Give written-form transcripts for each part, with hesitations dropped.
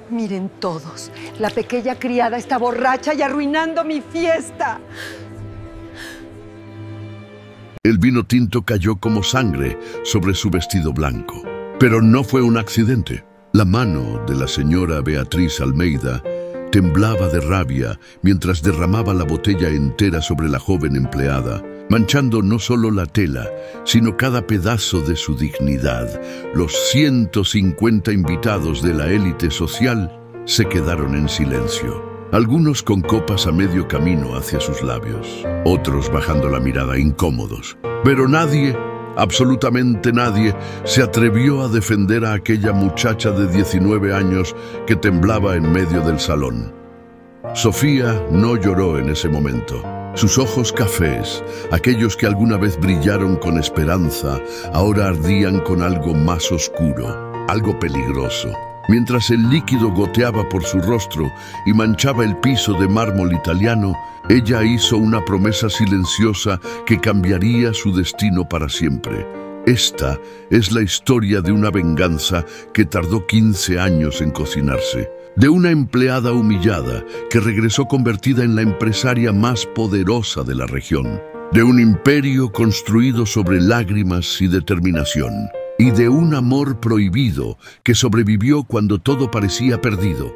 Miren todos, la pequeña criada está borracha y arruinando mi fiesta. El vino tinto cayó como sangre sobre su vestido blanco. Pero no fue un accidente. La mano de la señora Beatriz Almeida temblaba de rabia mientras derramaba la botella entera sobre la joven empleada, manchando no solo la tela, sino cada pedazo de su dignidad. Los 150 invitados de la élite social se quedaron en silencio, algunos con copas a medio camino hacia sus labios, otros bajando la mirada incómodos. Pero nadie, absolutamente nadie, se atrevió a defender a aquella muchacha de 19 años que temblaba en medio del salón. Sofía no lloró en ese momento. Sus ojos cafés, aquellos que alguna vez brillaron con esperanza, ahora ardían con algo más oscuro, algo peligroso. Mientras el líquido goteaba por su rostro y manchaba el piso de mármol italiano, ella hizo una promesa silenciosa que cambiaría su destino para siempre. Esta es la historia de una venganza que tardó 15 años en cocinarse. De una empleada humillada que regresó convertida en la empresaria más poderosa de la región. De un imperio construido sobre lágrimas y determinación. Y de un amor prohibido que sobrevivió cuando todo parecía perdido.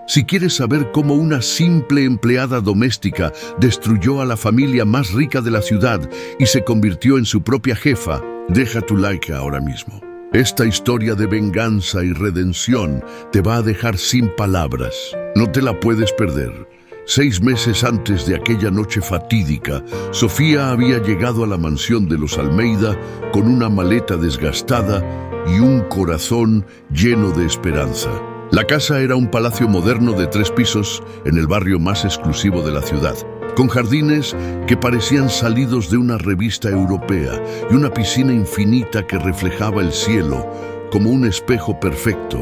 Si quieres saber cómo una simple empleada doméstica destruyó a la familia más rica de la ciudad y se convirtió en su propia jefa, deja tu like ahora mismo. Esta historia de venganza y redención te va a dejar sin palabras. No te la puedes perder. 6 meses antes de aquella noche fatídica, Sofía había llegado a la mansión de los Almeida con una maleta desgastada y un corazón lleno de esperanza. La casa era un palacio moderno de 3 pisos en el barrio más exclusivo de la ciudad, con jardines que parecían salidos de una revista europea y una piscina infinita que reflejaba el cielo como un espejo perfecto.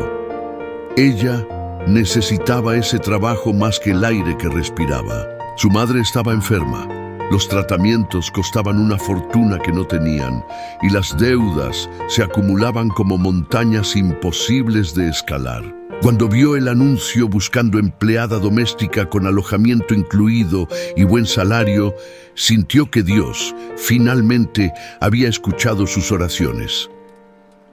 Ella necesitaba ese trabajo más que el aire que respiraba. Su madre estaba enferma. Los tratamientos costaban una fortuna que no tenían y las deudas se acumulaban como montañas imposibles de escalar. Cuando vio el anuncio buscando empleada doméstica con alojamiento incluido y buen salario, sintió que Dios finalmente había escuchado sus oraciones.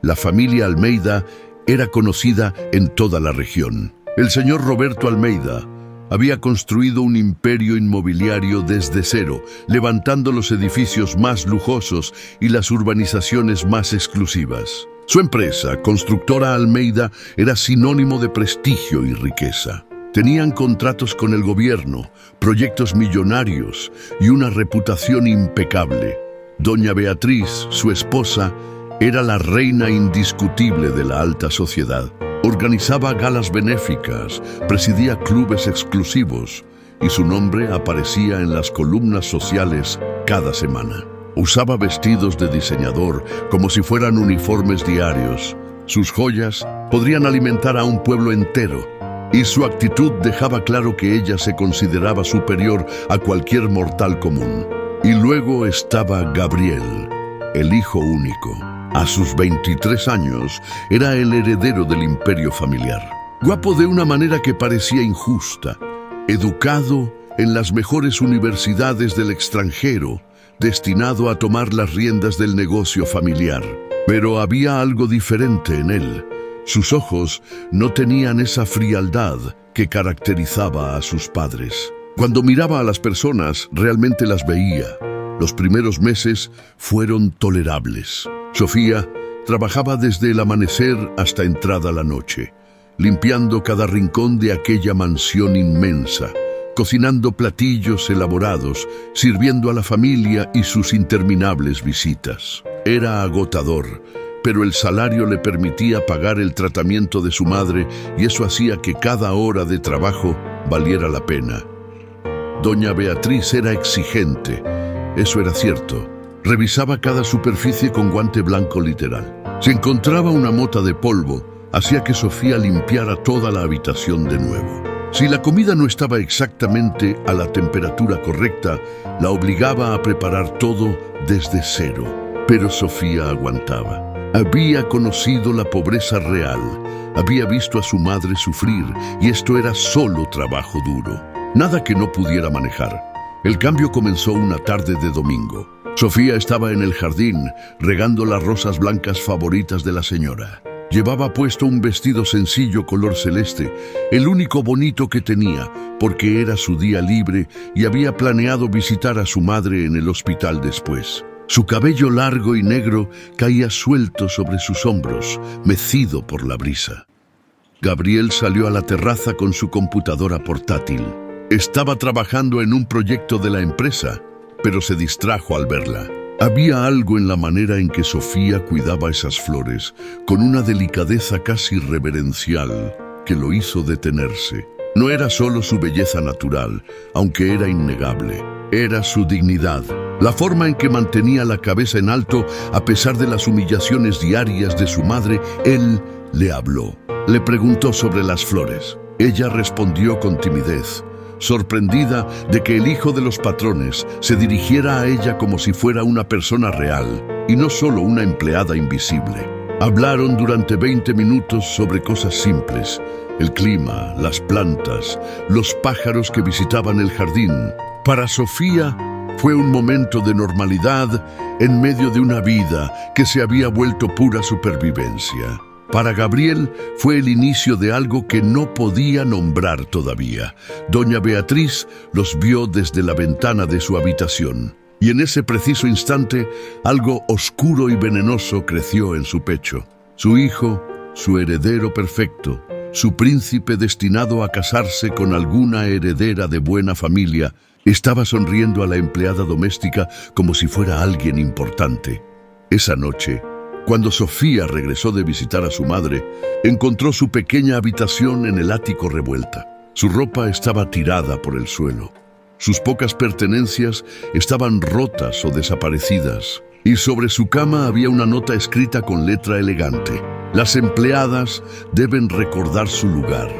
La familia Almeida era conocida en toda la región. El señor Roberto Almeida había construido un imperio inmobiliario desde cero, levantando los edificios más lujosos y las urbanizaciones más exclusivas. Su empresa, Constructora Almeida, era sinónimo de prestigio y riqueza. Tenían contratos con el gobierno, proyectos millonarios y una reputación impecable. Doña Beatriz, su esposa, era la reina indiscutible de la alta sociedad. Organizaba galas benéficas, presidía clubes exclusivos y su nombre aparecía en las columnas sociales cada semana. Usaba vestidos de diseñador como si fueran uniformes diarios. Sus joyas podrían alimentar a un pueblo entero y su actitud dejaba claro que ella se consideraba superior a cualquier mortal común. Y luego estaba Gabriel, el hijo único. A sus 23 años, era el heredero del imperio familiar. Guapo de una manera que parecía injusta, educado en las mejores universidades del extranjero, destinado a tomar las riendas del negocio familiar. Pero había algo diferente en él. Sus ojos no tenían esa frialdad que caracterizaba a sus padres. Cuando miraba a las personas, realmente las veía. Los primeros meses fueron tolerables. Sofía trabajaba desde el amanecer hasta entrada la noche, limpiando cada rincón de aquella mansión inmensa, cocinando platillos elaborados, sirviendo a la familia y sus interminables visitas. Era agotador, pero el salario le permitía pagar el tratamiento de su madre y eso hacía que cada hora de trabajo valiera la pena. Doña Beatriz era exigente, eso era cierto. Revisaba cada superficie con guante blanco literal. Si encontraba una mota de polvo, hacía que Sofía limpiara toda la habitación de nuevo. Si la comida no estaba exactamente a la temperatura correcta, la obligaba a preparar todo desde cero. Pero Sofía aguantaba. Había conocido la pobreza real, había visto a su madre sufrir, y esto era solo trabajo duro, nada que no pudiera manejar. El cambio comenzó una tarde de domingo. Sofía estaba en el jardín, regando las rosas blancas favoritas de la señora. Llevaba puesto un vestido sencillo color celeste, el único bonito que tenía, porque era su día libre y había planeado visitar a su madre en el hospital después. Su cabello largo y negro caía suelto sobre sus hombros, mecido por la brisa. Gabriel salió a la terraza con su computadora portátil. Estaba trabajando en un proyecto de la empresa, pero se distrajo al verla. Había algo en la manera en que Sofía cuidaba esas flores, con una delicadeza casi reverencial, que lo hizo detenerse. No era solo su belleza natural, aunque era innegable. Era su dignidad, la forma en que mantenía la cabeza en alto a pesar de las humillaciones diarias de su madre. Él le habló. Le preguntó sobre las flores. Ella respondió con timidez, sorprendida de que el hijo de los patrones se dirigiera a ella como si fuera una persona real y no solo una empleada invisible. Hablaron durante 20 minutos sobre cosas simples: el clima, las plantas, los pájaros que visitaban el jardín. Para Sofía fue un momento de normalidad en medio de una vida que se había vuelto pura supervivencia. Para Gabriel fue el inicio de algo que no podía nombrar todavía. Doña Beatriz los vio desde la ventana de su habitación, y en ese preciso instante algo oscuro y venenoso creció en su pecho. Su hijo, su heredero perfecto, su príncipe destinado a casarse con alguna heredera de buena familia, estaba sonriendo a la empleada doméstica como si fuera alguien importante. Esa noche, cuando Sofía regresó de visitar a su madre, encontró su pequeña habitación en el ático revuelta. Su ropa estaba tirada por el suelo. Sus pocas pertenencias estaban rotas o desaparecidas. Y sobre su cama había una nota escrita con letra elegante: las empleadas deben recordar su lugar.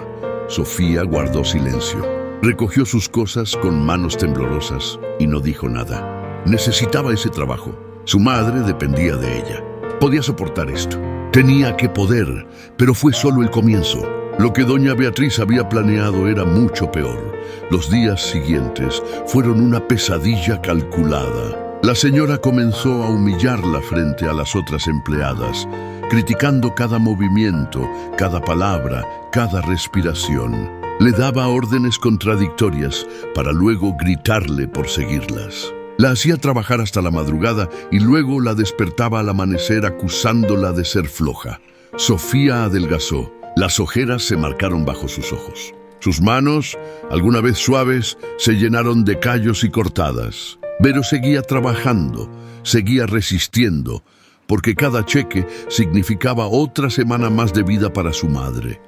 Sofía guardó silencio. Recogió sus cosas con manos temblorosas y no dijo nada. Necesitaba ese trabajo. Su madre dependía de ella. Podía soportar esto. Tenía que poder, pero fue solo el comienzo. Lo que doña Beatriz había planeado era mucho peor. Los días siguientes fueron una pesadilla calculada. La señora comenzó a humillarla frente a las otras empleadas, criticando cada movimiento, cada palabra, cada respiración. Le daba órdenes contradictorias para luego gritarle por seguirlas. La hacía trabajar hasta la madrugada y luego la despertaba al amanecer acusándola de ser floja. Sofía adelgazó. Las ojeras se marcaron bajo sus ojos. Sus manos, alguna vez suaves, se llenaron de callos y cortadas. Pero seguía trabajando, seguía resistiendo, porque cada cheque significaba otra semana más de vida para su madre.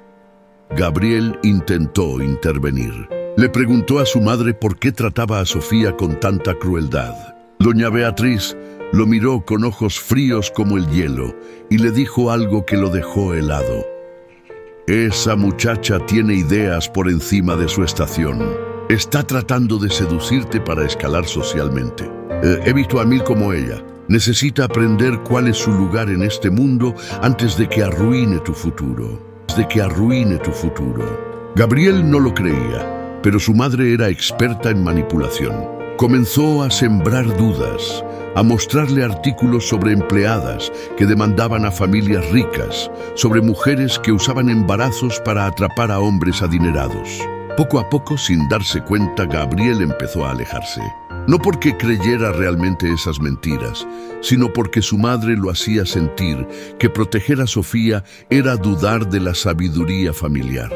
Gabriel intentó intervenir. Le preguntó a su madre por qué trataba a Sofía con tanta crueldad. Doña Beatriz lo miró con ojos fríos como el hielo y le dijo algo que lo dejó helado. Esa muchacha tiene ideas por encima de su estación. Está tratando de seducirte para escalar socialmente. He visto a mil como ella. Necesita aprender cuál es su lugar en este mundo antes de que arruine tu futuro. Gabriel no lo creía, pero su madre era experta en manipulación. Comenzó a sembrar dudas, a mostrarle artículos sobre empleadas que demandaban a familias ricas, sobre mujeres que usaban embarazos para atrapar a hombres adinerados. Poco a poco, sin darse cuenta, Gabriel empezó a alejarse. No porque creyera realmente esas mentiras, sino porque su madre lo hacía sentir que proteger a Sofía era dudar de la sabiduría familiar.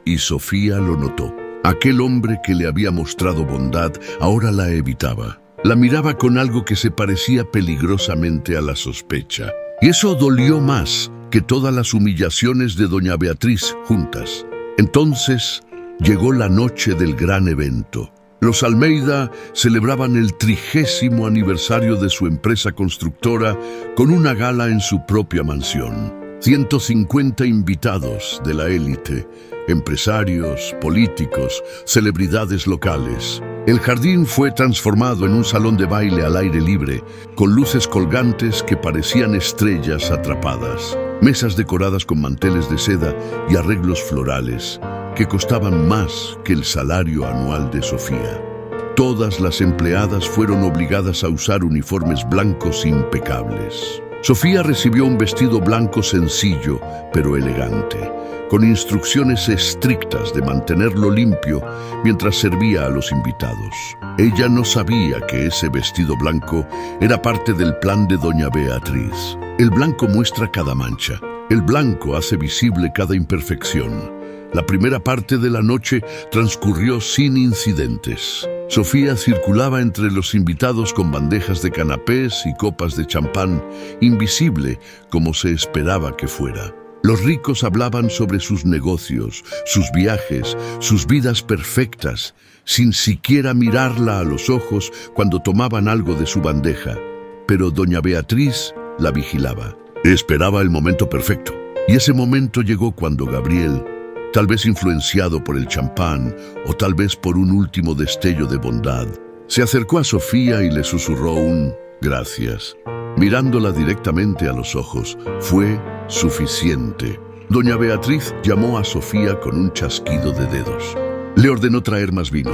Y Sofía lo notó. Aquel hombre que le había mostrado bondad ahora la evitaba. La miraba con algo que se parecía peligrosamente a la sospecha. Y eso dolió más que todas las humillaciones de doña Beatriz juntas. Entonces llegó la noche del gran evento. Los Almeida celebraban el 30º aniversario de su empresa constructora con una gala en su propia mansión. 150 invitados de la élite, empresarios, políticos, celebridades locales. El jardín fue transformado en un salón de baile al aire libre, con luces colgantes que parecían estrellas atrapadas, mesas decoradas con manteles de seda y arreglos florales que costaban más que el salario anual de Sofía. Todas las empleadas fueron obligadas a usar uniformes blancos impecables. Sofía recibió un vestido blanco sencillo, pero elegante, con instrucciones estrictas de mantenerlo limpio mientras servía a los invitados. Ella no sabía que ese vestido blanco era parte del plan de doña Beatriz. El blanco muestra cada mancha. El blanco hace visible cada imperfección. La primera parte de la noche transcurrió sin incidentes. Sofía circulaba entre los invitados con bandejas de canapés y copas de champán, invisible como se esperaba que fuera. Los ricos hablaban sobre sus negocios, sus viajes, sus vidas perfectas, sin siquiera mirarla a los ojos cuando tomaban algo de su bandeja. Pero doña Beatriz la vigilaba. Esperaba el momento perfecto. Y ese momento llegó cuando Gabriel, tal vez influenciado por el champán o tal vez por un último destello de bondad, se acercó a Sofía y le susurró un «gracias». Mirándola directamente a los ojos, fue suficiente. Doña Beatriz llamó a Sofía con un chasquido de dedos. Le ordenó traer más vino.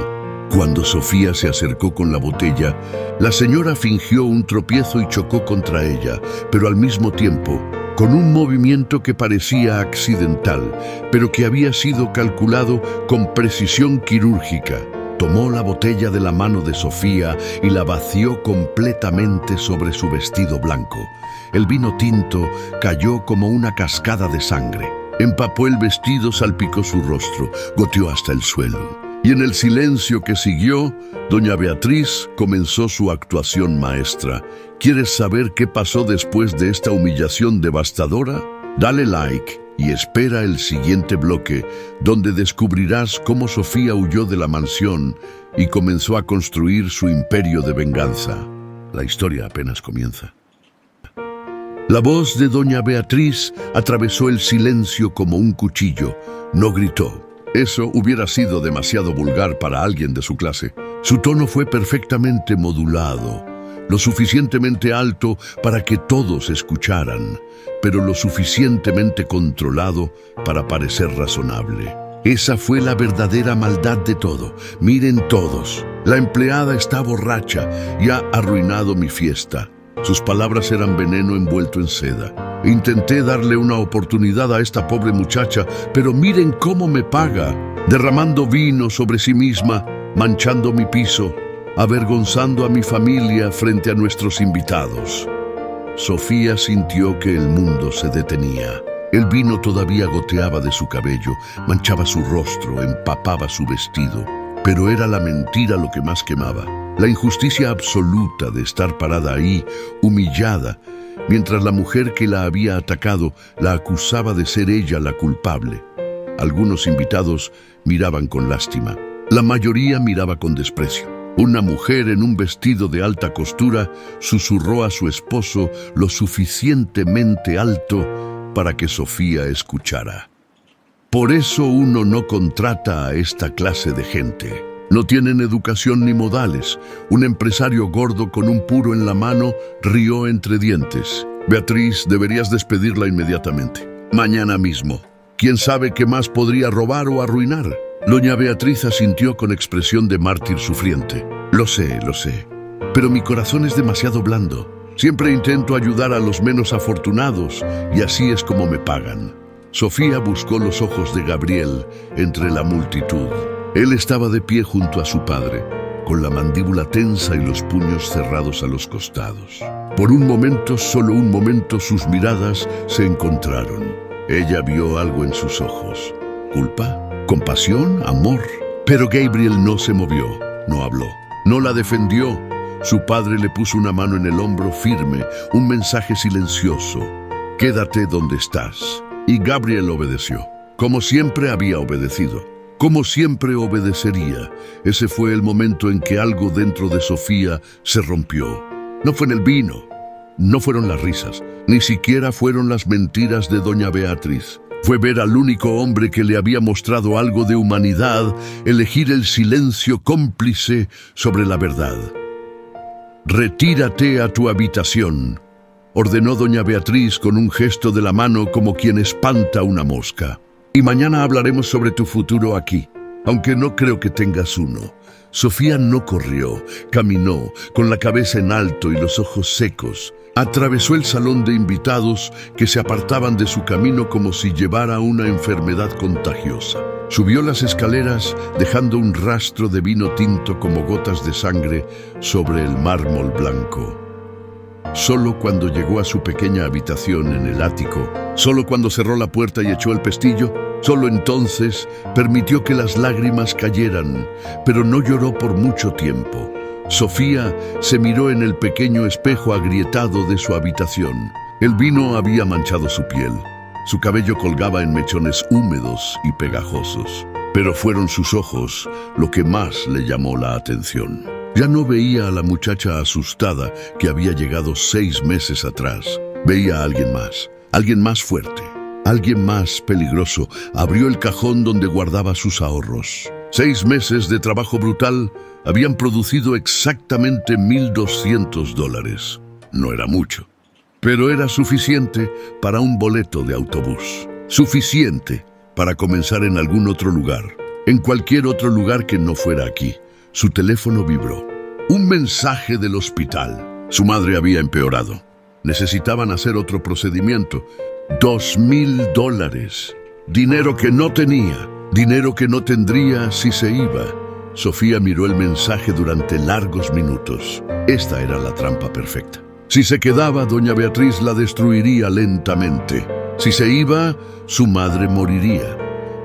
Cuando Sofía se acercó con la botella, la señora fingió un tropiezo y chocó contra ella, pero al mismo tiempo, con un movimiento que parecía accidental, pero que había sido calculado con precisión quirúrgica. Tomó la botella de la mano de Sofía y la vació completamente sobre su vestido blanco. El vino tinto cayó como una cascada de sangre. Empapó el vestido, salpicó su rostro, goteó hasta el suelo. Y en el silencio que siguió, doña Beatriz comenzó su actuación maestra. ¿Quieres saber qué pasó después de esta humillación devastadora? Dale like y espera el siguiente bloque, donde descubrirás cómo Sofía huyó de la mansión y comenzó a construir su imperio de venganza. La historia apenas comienza. La voz de doña Beatriz atravesó el silencio como un cuchillo. No gritó. Eso hubiera sido demasiado vulgar para alguien de su clase. Su tono fue perfectamente modulado, lo suficientemente alto para que todos escucharan, pero lo suficientemente controlado para parecer razonable. Esa fue la verdadera maldad de todo. Miren todos, la empleada está borracha y ha arruinado mi fiesta. Sus palabras eran veneno envuelto en seda. Intenté darle una oportunidad a esta pobre muchacha, pero miren cómo me paga, derramando vino sobre sí misma, manchando mi piso, avergonzando a mi familia frente a nuestros invitados. Sofía sintió que el mundo se detenía. El vino todavía goteaba de su cabello, manchaba su rostro, empapaba su vestido. Pero era la mentira lo que más quemaba. La injusticia absoluta de estar parada ahí, humillada, mientras la mujer que la había atacado la acusaba de ser ella la culpable. Algunos invitados miraban con lástima. La mayoría miraba con desprecio. Una mujer en un vestido de alta costura susurró a su esposo lo suficientemente alto para que Sofía escuchara. Por eso uno no contrata a esta clase de gente. No tienen educación ni modales. Un empresario gordo con un puro en la mano rió entre dientes. Beatriz, deberías despedirla inmediatamente. Mañana mismo. ¿Quién sabe qué más podría robar o arruinar? Doña Beatriz asintió con expresión de mártir sufriente. Lo sé, pero mi corazón es demasiado blando. Siempre intento ayudar a los menos afortunados y así es como me pagan. Sofía buscó los ojos de Gabriel entre la multitud. Él estaba de pie junto a su padre, con la mandíbula tensa y los puños cerrados a los costados. Por un momento, solo un momento, sus miradas se encontraron. Ella vio algo en sus ojos. ¿Culpa? ¿Compasión? ¿Amor? Pero Gabriel no se movió, no habló, no la defendió. Su padre le puso una mano en el hombro firme, un mensaje silencioso. Quédate donde estás. Y Gabriel obedeció, como siempre había obedecido, como siempre obedecería. Ese fue el momento en que algo dentro de Sofía se rompió. No fue en el vino, no fueron las risas, ni siquiera fueron las mentiras de doña Beatriz. Fue ver al único hombre que le había mostrado algo de humanidad, elegir el silencio cómplice sobre la verdad. «Retírate a tu habitación», ordenó doña Beatriz con un gesto de la mano como quien espanta una mosca. «Y mañana hablaremos sobre tu futuro aquí, aunque no creo que tengas uno». Sofía no corrió, caminó, con la cabeza en alto y los ojos secos. Atravesó el salón de invitados que se apartaban de su camino como si llevara una enfermedad contagiosa. Subió las escaleras dejando un rastro de vino tinto como gotas de sangre sobre el mármol blanco. Solo cuando llegó a su pequeña habitación en el ático, solo cuando cerró la puerta y echó el pestillo, solo entonces permitió que las lágrimas cayeran, pero no lloró por mucho tiempo. Sofía se miró en el pequeño espejo agrietado de su habitación. El vino había manchado su piel. Su cabello colgaba en mechones húmedos y pegajosos. Pero fueron sus ojos lo que más le llamó la atención. Ya no veía a la muchacha asustada que había llegado 6 meses atrás. Veía a alguien más fuerte, alguien más peligroso. Abrió el cajón donde guardaba sus ahorros. 6 meses de trabajo brutal habían producido exactamente $1,200. No era mucho, pero era suficiente para un boleto de autobús. Suficiente para comenzar en algún otro lugar, en cualquier otro lugar que no fuera aquí. Su teléfono vibró. Un mensaje del hospital. Su madre había empeorado. Necesitaban hacer otro procedimiento. $2,000. Dinero que no tenía. Dinero que no tendría si se iba. Sofía miró el mensaje durante largos minutos. Esta era la trampa perfecta. Si se quedaba, doña Beatriz la destruiría lentamente. Si se iba, su madre moriría.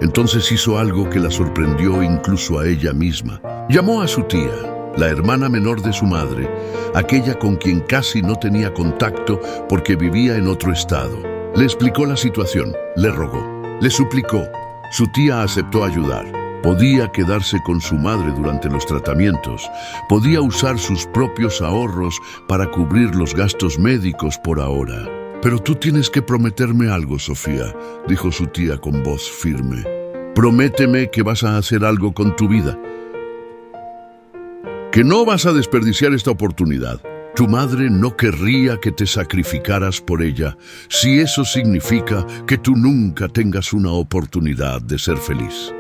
Entonces hizo algo que la sorprendió incluso a ella misma. Llamó a su tía, la hermana menor de su madre, aquella con quien casi no tenía contacto porque vivía en otro estado. Le explicó la situación, le rogó, le suplicó. Su tía aceptó ayudar. Podía quedarse con su madre durante los tratamientos. Podía usar sus propios ahorros para cubrir los gastos médicos por ahora. «Pero tú tienes que prometerme algo, Sofía», dijo su tía con voz firme. «Prométeme que vas a hacer algo con tu vida. Que no vas a desperdiciar esta oportunidad. Tu madre no querría que te sacrificaras por ella, si eso significa que tú nunca tengas una oportunidad de ser feliz».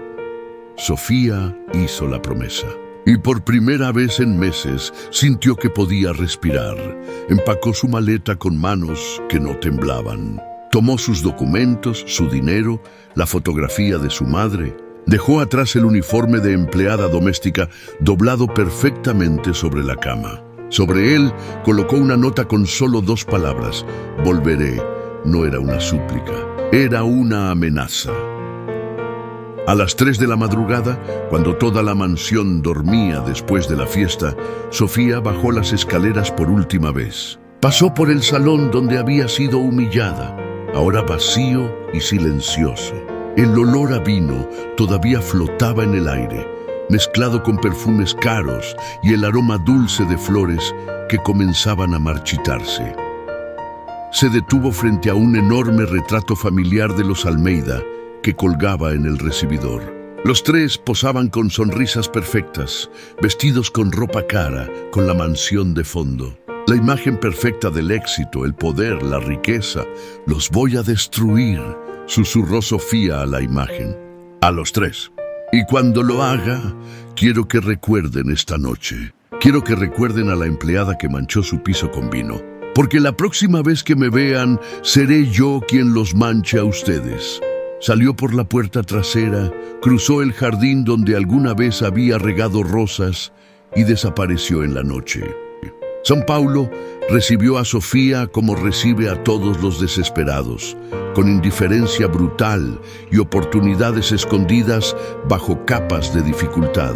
Sofía hizo la promesa. Y por primera vez en meses sintió que podía respirar. Empacó su maleta con manos que no temblaban. Tomó sus documentos, su dinero, la fotografía de su madre. Dejó atrás el uniforme de empleada doméstica doblado perfectamente sobre la cama. Sobre él colocó una nota con solo 2 palabras. «Volveré». No era una súplica, era una amenaza. A las 3 de la madrugada, cuando toda la mansión dormía después de la fiesta, Sofía bajó las escaleras por última vez. Pasó por el salón donde había sido humillada, ahora vacío y silencioso. El olor a vino todavía flotaba en el aire, mezclado con perfumes caros y el aroma dulce de flores que comenzaban a marchitarse. Se detuvo frente a un enorme retrato familiar de los Almeida, que colgaba en el recibidor. Los 3 posaban con sonrisas perfectas, vestidos con ropa cara, con la mansión de fondo. La imagen perfecta del éxito, el poder, la riqueza. «Los voy a destruir», susurró Sofía a la imagen. A los 3. «Y cuando lo haga, quiero que recuerden esta noche. Quiero que recuerden a la empleada que manchó su piso con vino. Porque la próxima vez que me vean, seré yo quien los manche a ustedes». Salió por la puerta trasera, cruzó el jardín donde alguna vez había regado rosas y desapareció en la noche. São Paulo recibió a Sofía como recibe a todos los desesperados, con indiferencia brutal y oportunidades escondidas bajo capas de dificultad.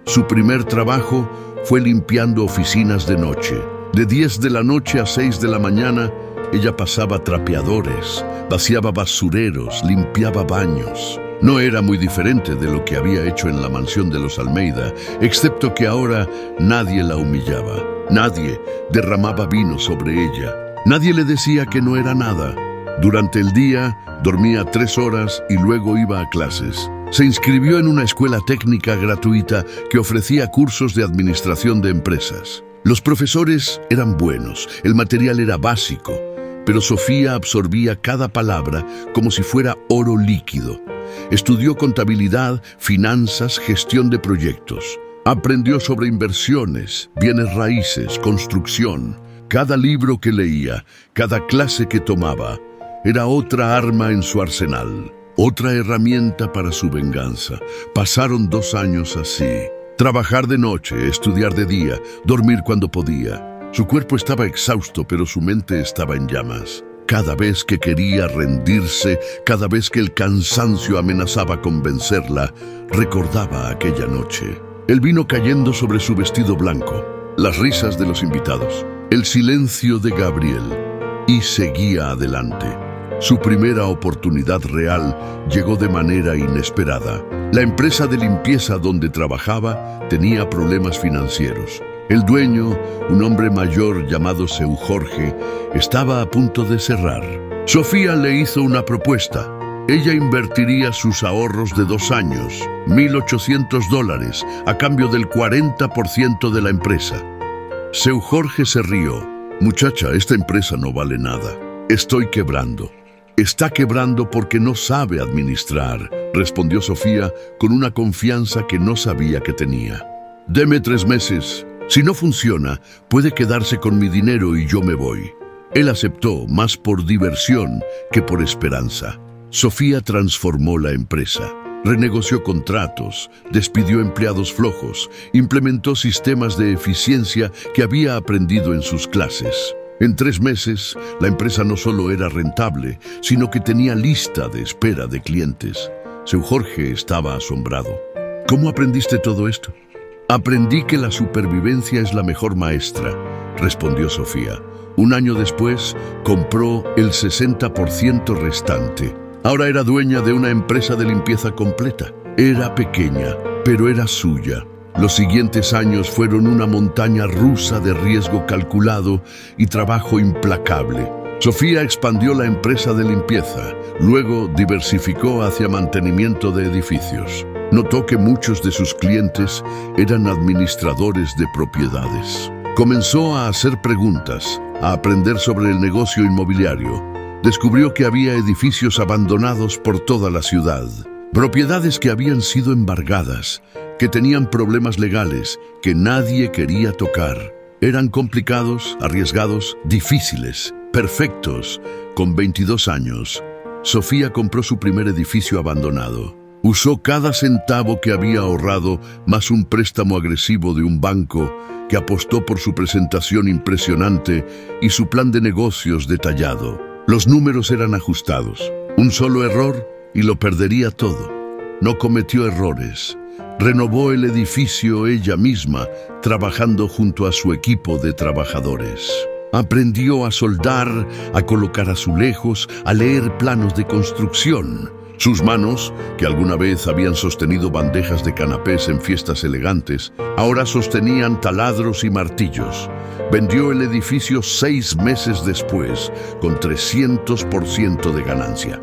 Su primer trabajo fue limpiando oficinas de noche. De 10 de la noche a 6 de la mañana, ella pasaba trapeadores, vaciaba basureros, limpiaba baños. No era muy diferente de lo que había hecho en la mansión de los Almeida, excepto que ahora nadie la humillaba. Nadie derramaba vino sobre ella. Nadie le decía que no era nada. Durante el día, dormía 3 horas y luego iba a clases. Se inscribió en una escuela técnica gratuita que ofrecía cursos de administración de empresas. Los profesores eran buenos, el material era básico, pero Sofía absorbía cada palabra como si fuera oro líquido. Estudió contabilidad, finanzas, gestión de proyectos. Aprendió sobre inversiones, bienes raíces, construcción. Cada libro que leía, cada clase que tomaba, era otra arma en su arsenal, otra herramienta para su venganza. Pasaron 2 años así. Trabajar de noche, estudiar de día, dormir cuando podía. Su cuerpo estaba exhausto, pero su mente estaba en llamas. Cada vez que quería rendirse, cada vez que el cansancio amenazaba con vencerla, recordaba aquella noche. El vino cayendo sobre su vestido blanco, las risas de los invitados, el silencio de Gabriel, y seguía adelante. Su primera oportunidad real llegó de manera inesperada. La empresa de limpieza donde trabajaba tenía problemas financieros. El dueño, un hombre mayor llamado Seu Jorge, estaba a punto de cerrar. Sofía le hizo una propuesta. Ella invertiría sus ahorros de 2 años, $1,800, a cambio del 40% de la empresa. Seu Jorge se rió. Muchacha, esta empresa no vale nada. Estoy quebrando. Está quebrando porque no sabe administrar, respondió Sofía con una confianza que no sabía que tenía. Deme 3 meses. Si no funciona, puede quedarse con mi dinero y yo me voy. Él aceptó, más por diversión que por esperanza. Sofía transformó la empresa. Renegoció contratos, despidió empleados flojos, implementó sistemas de eficiencia que había aprendido en sus clases. En 3 meses, la empresa no solo era rentable, sino que tenía lista de espera de clientes. Seu Jorge estaba asombrado. ¿Cómo aprendiste todo esto? Aprendí que la supervivencia es la mejor maestra, respondió Sofía. 1 año después, compró el 60% restante. Ahora era dueña de una empresa de limpieza completa. Era pequeña, pero era suya. Los siguientes años fueron una montaña rusa de riesgo calculado y trabajo implacable. Sofía expandió la empresa de limpieza, luego diversificó hacia mantenimiento de edificios. Notó que muchos de sus clientes eran administradores de propiedades. Comenzó a hacer preguntas, a aprender sobre el negocio inmobiliario. Descubrió que había edificios abandonados por toda la ciudad, propiedades que habían sido embargadas, que tenían problemas legales, que nadie quería tocar. Eran complicados, arriesgados, difíciles, perfectos. Con 22 años, Sofía compró su primer edificio abandonado. Usó cada centavo que había ahorrado, más un préstamo agresivo de un banco que apostó por su presentación impresionante y su plan de negocios detallado. Los números eran ajustados. Un solo error y lo perdería todo. No cometió errores. Renovó el edificio ella misma, trabajando junto a su equipo de trabajadores. Aprendió a soldar, a colocar azulejos, a leer planos de construcción. Sus manos, que alguna vez habían sostenido bandejas de canapés en fiestas elegantes, ahora sostenían taladros y martillos. Vendió el edificio 6 meses después, con 300% de ganancia.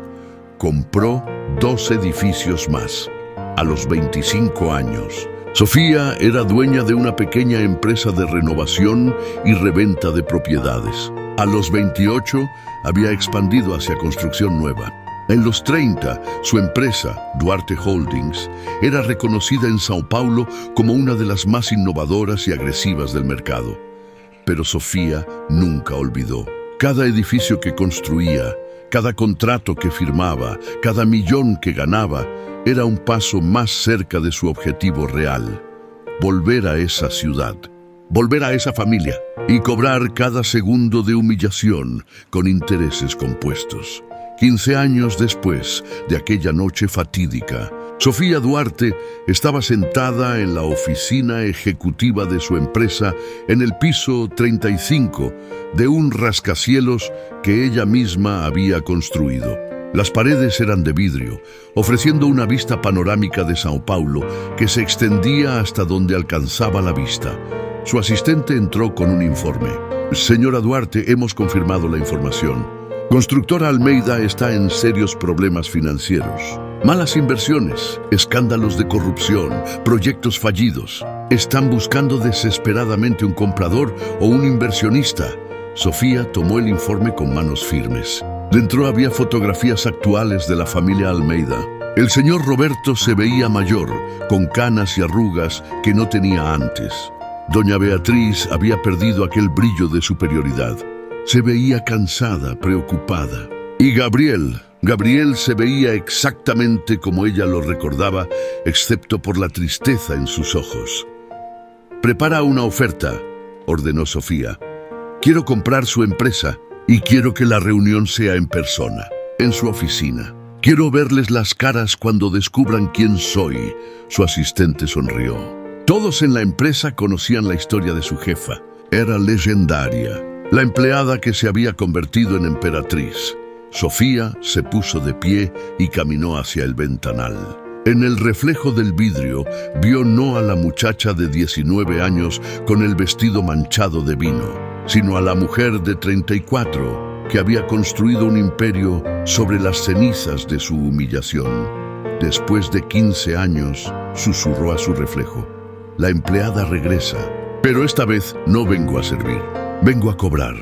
Compró 2 edificios más. A los 25 años, Sofía era dueña de una pequeña empresa de renovación y reventa de propiedades. A los 28, había expandido hacia construcción nueva. En los 30, su empresa, Duarte Holdings, era reconocida en Sao Paulo como una de las más innovadoras y agresivas del mercado. Pero Sofía nunca olvidó. Cada edificio que construía, cada contrato que firmaba, cada millón que ganaba, era un paso más cerca de su objetivo real: volver a esa ciudad, volver a esa familia y cobrar cada segundo de humillación con intereses compuestos. 15 años después de aquella noche fatídica, Sofía Duarte estaba sentada en la oficina ejecutiva de su empresa en el piso 35 de un rascacielos que ella misma había construido. Las paredes eran de vidrio, ofreciendo una vista panorámica de Sao Paulo que se extendía hasta donde alcanzaba la vista. Su asistente entró con un informe. Señora Duarte, hemos confirmado la información. Constructora Almeida está en serios problemas financieros. Malas inversiones, escándalos de corrupción, proyectos fallidos. Están buscando desesperadamente un comprador o un inversionista. Sofía tomó el informe con manos firmes. Dentro había fotografías actuales de la familia Almeida. El señor Roberto se veía mayor, con canas y arrugas que no tenía antes. Doña Beatriz había perdido aquel brillo de superioridad. Se veía cansada, preocupada. Y Gabriel se veía exactamente como ella lo recordaba, excepto por la tristeza en sus ojos. «Prepara una oferta», ordenó Sofía. «Quiero comprar su empresa y quiero que la reunión sea en persona, en su oficina. Quiero verles las caras cuando descubran quién soy». Su asistente sonrió. Todos en la empresa conocían la historia de su jefa. Era legendaria. La empleada que se había convertido en emperatriz. Sofía se puso de pie y caminó hacia el ventanal. En el reflejo del vidrio vio no a la muchacha de 19 años con el vestido manchado de vino, sino a la mujer de 34 que había construido un imperio sobre las cenizas de su humillación. Después de 15 años, susurró a su reflejo: «La empleada regresa, pero esta vez no vengo a servir, vengo a cobrar».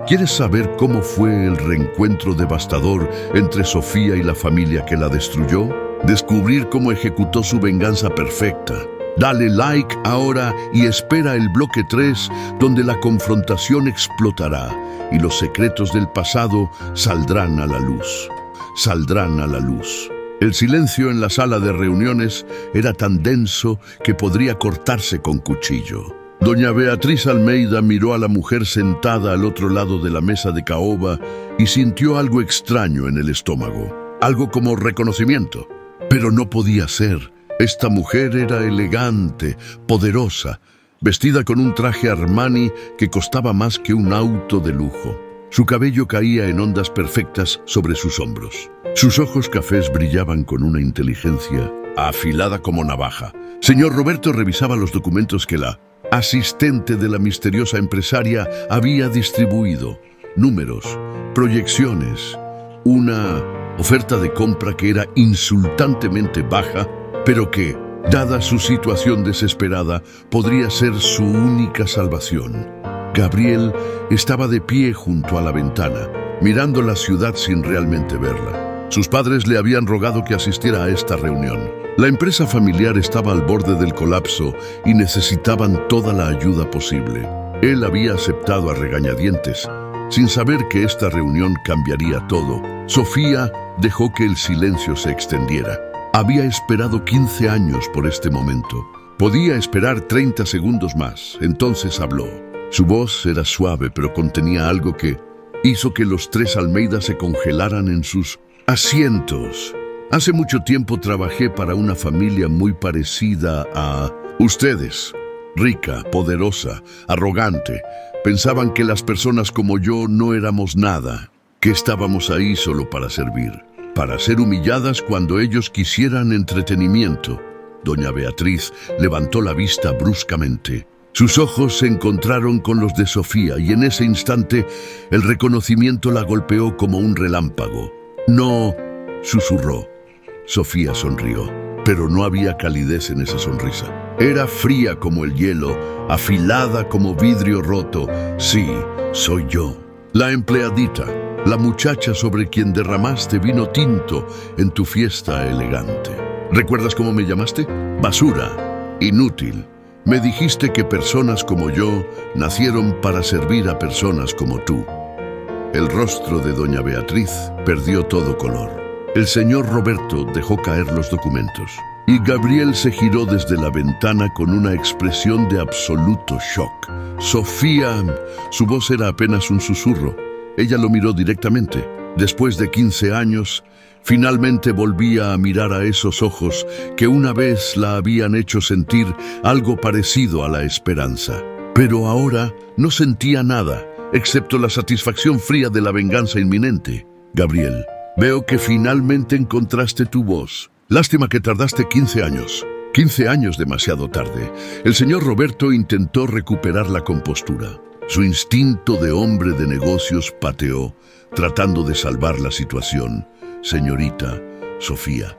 ¿Quieres saber cómo fue el reencuentro devastador entre Sofía y la familia que la destruyó? ¿Descubrir cómo ejecutó su venganza perfecta? Dale like ahora y espera el bloque 3, donde la confrontación explotará y los secretos del pasado saldrán a la luz. Saldrán a la luz. El silencio en la sala de reuniones era tan denso que podría cortarse con cuchillo. Doña Beatriz Almeida miró a la mujer sentada al otro lado de la mesa de caoba y sintió algo extraño en el estómago, algo como reconocimiento. Pero no podía ser. Esta mujer era elegante, poderosa, vestida con un traje Armani que costaba más que un auto de lujo. Su cabello caía en ondas perfectas sobre sus hombros. Sus ojos cafés brillaban con una inteligencia afilada como navaja. Señor Roberto revisaba los documentos que la asistente de la misteriosa empresaria había distribuido. Números, proyecciones, una oferta de compra que era insultantemente baja, pero que, dada su situación desesperada, podría ser su única salvación. Gabriel estaba de pie junto a la ventana, mirando la ciudad sin realmente verla. Sus padres le habían rogado que asistiera a esta reunión. La empresa familiar estaba al borde del colapso y necesitaban toda la ayuda posible. Él había aceptado a regañadientes, sin saber que esta reunión cambiaría todo. Sofía dejó que el silencio se extendiera. Había esperado 15 años por este momento. Podía esperar 30 segundos más. Entonces habló. Su voz era suave, pero contenía algo que hizo que los tres Almeida se congelaran en sus asientos. Hace mucho tiempo trabajé para una familia muy parecida a ustedes. Rica, poderosa, arrogante. Pensaban que las personas como yo no éramos nada, que estábamos ahí solo para servir, para ser humilladas cuando ellos quisieran entretenimiento. Doña Beatriz levantó la vista bruscamente. Sus ojos se encontraron con los de Sofía y en ese instante el reconocimiento la golpeó como un relámpago. «No», susurró. Sofía sonrió, pero no había calidez en esa sonrisa. Era fría como el hielo, afilada como vidrio roto. «Sí, soy yo, la empleadita, la muchacha sobre quien derramaste vino tinto en tu fiesta elegante. ¿Recuerdas cómo me llamaste? Basura, inútil. Me dijiste que personas como yo nacieron para servir a personas como tú». El rostro de doña Beatriz perdió todo color. El señor Roberto dejó caer los documentos y Gabriel se giró desde la ventana con una expresión de absoluto shock. «Sofía», su voz era apenas un susurro. Ella lo miró directamente. Después de 15 años, finalmente volvía a mirar a esos ojos que una vez la habían hecho sentir algo parecido a la esperanza. Pero ahora no sentía nada, excepto la satisfacción fría de la venganza inminente. «Gabriel, veo que finalmente encontraste tu voz. Lástima que tardaste 15 años. 15 años demasiado tarde». El señor Roberto intentó recuperar la compostura. Su instinto de hombre de negocios pateó, tratando de salvar la situación. Señorita Sofía,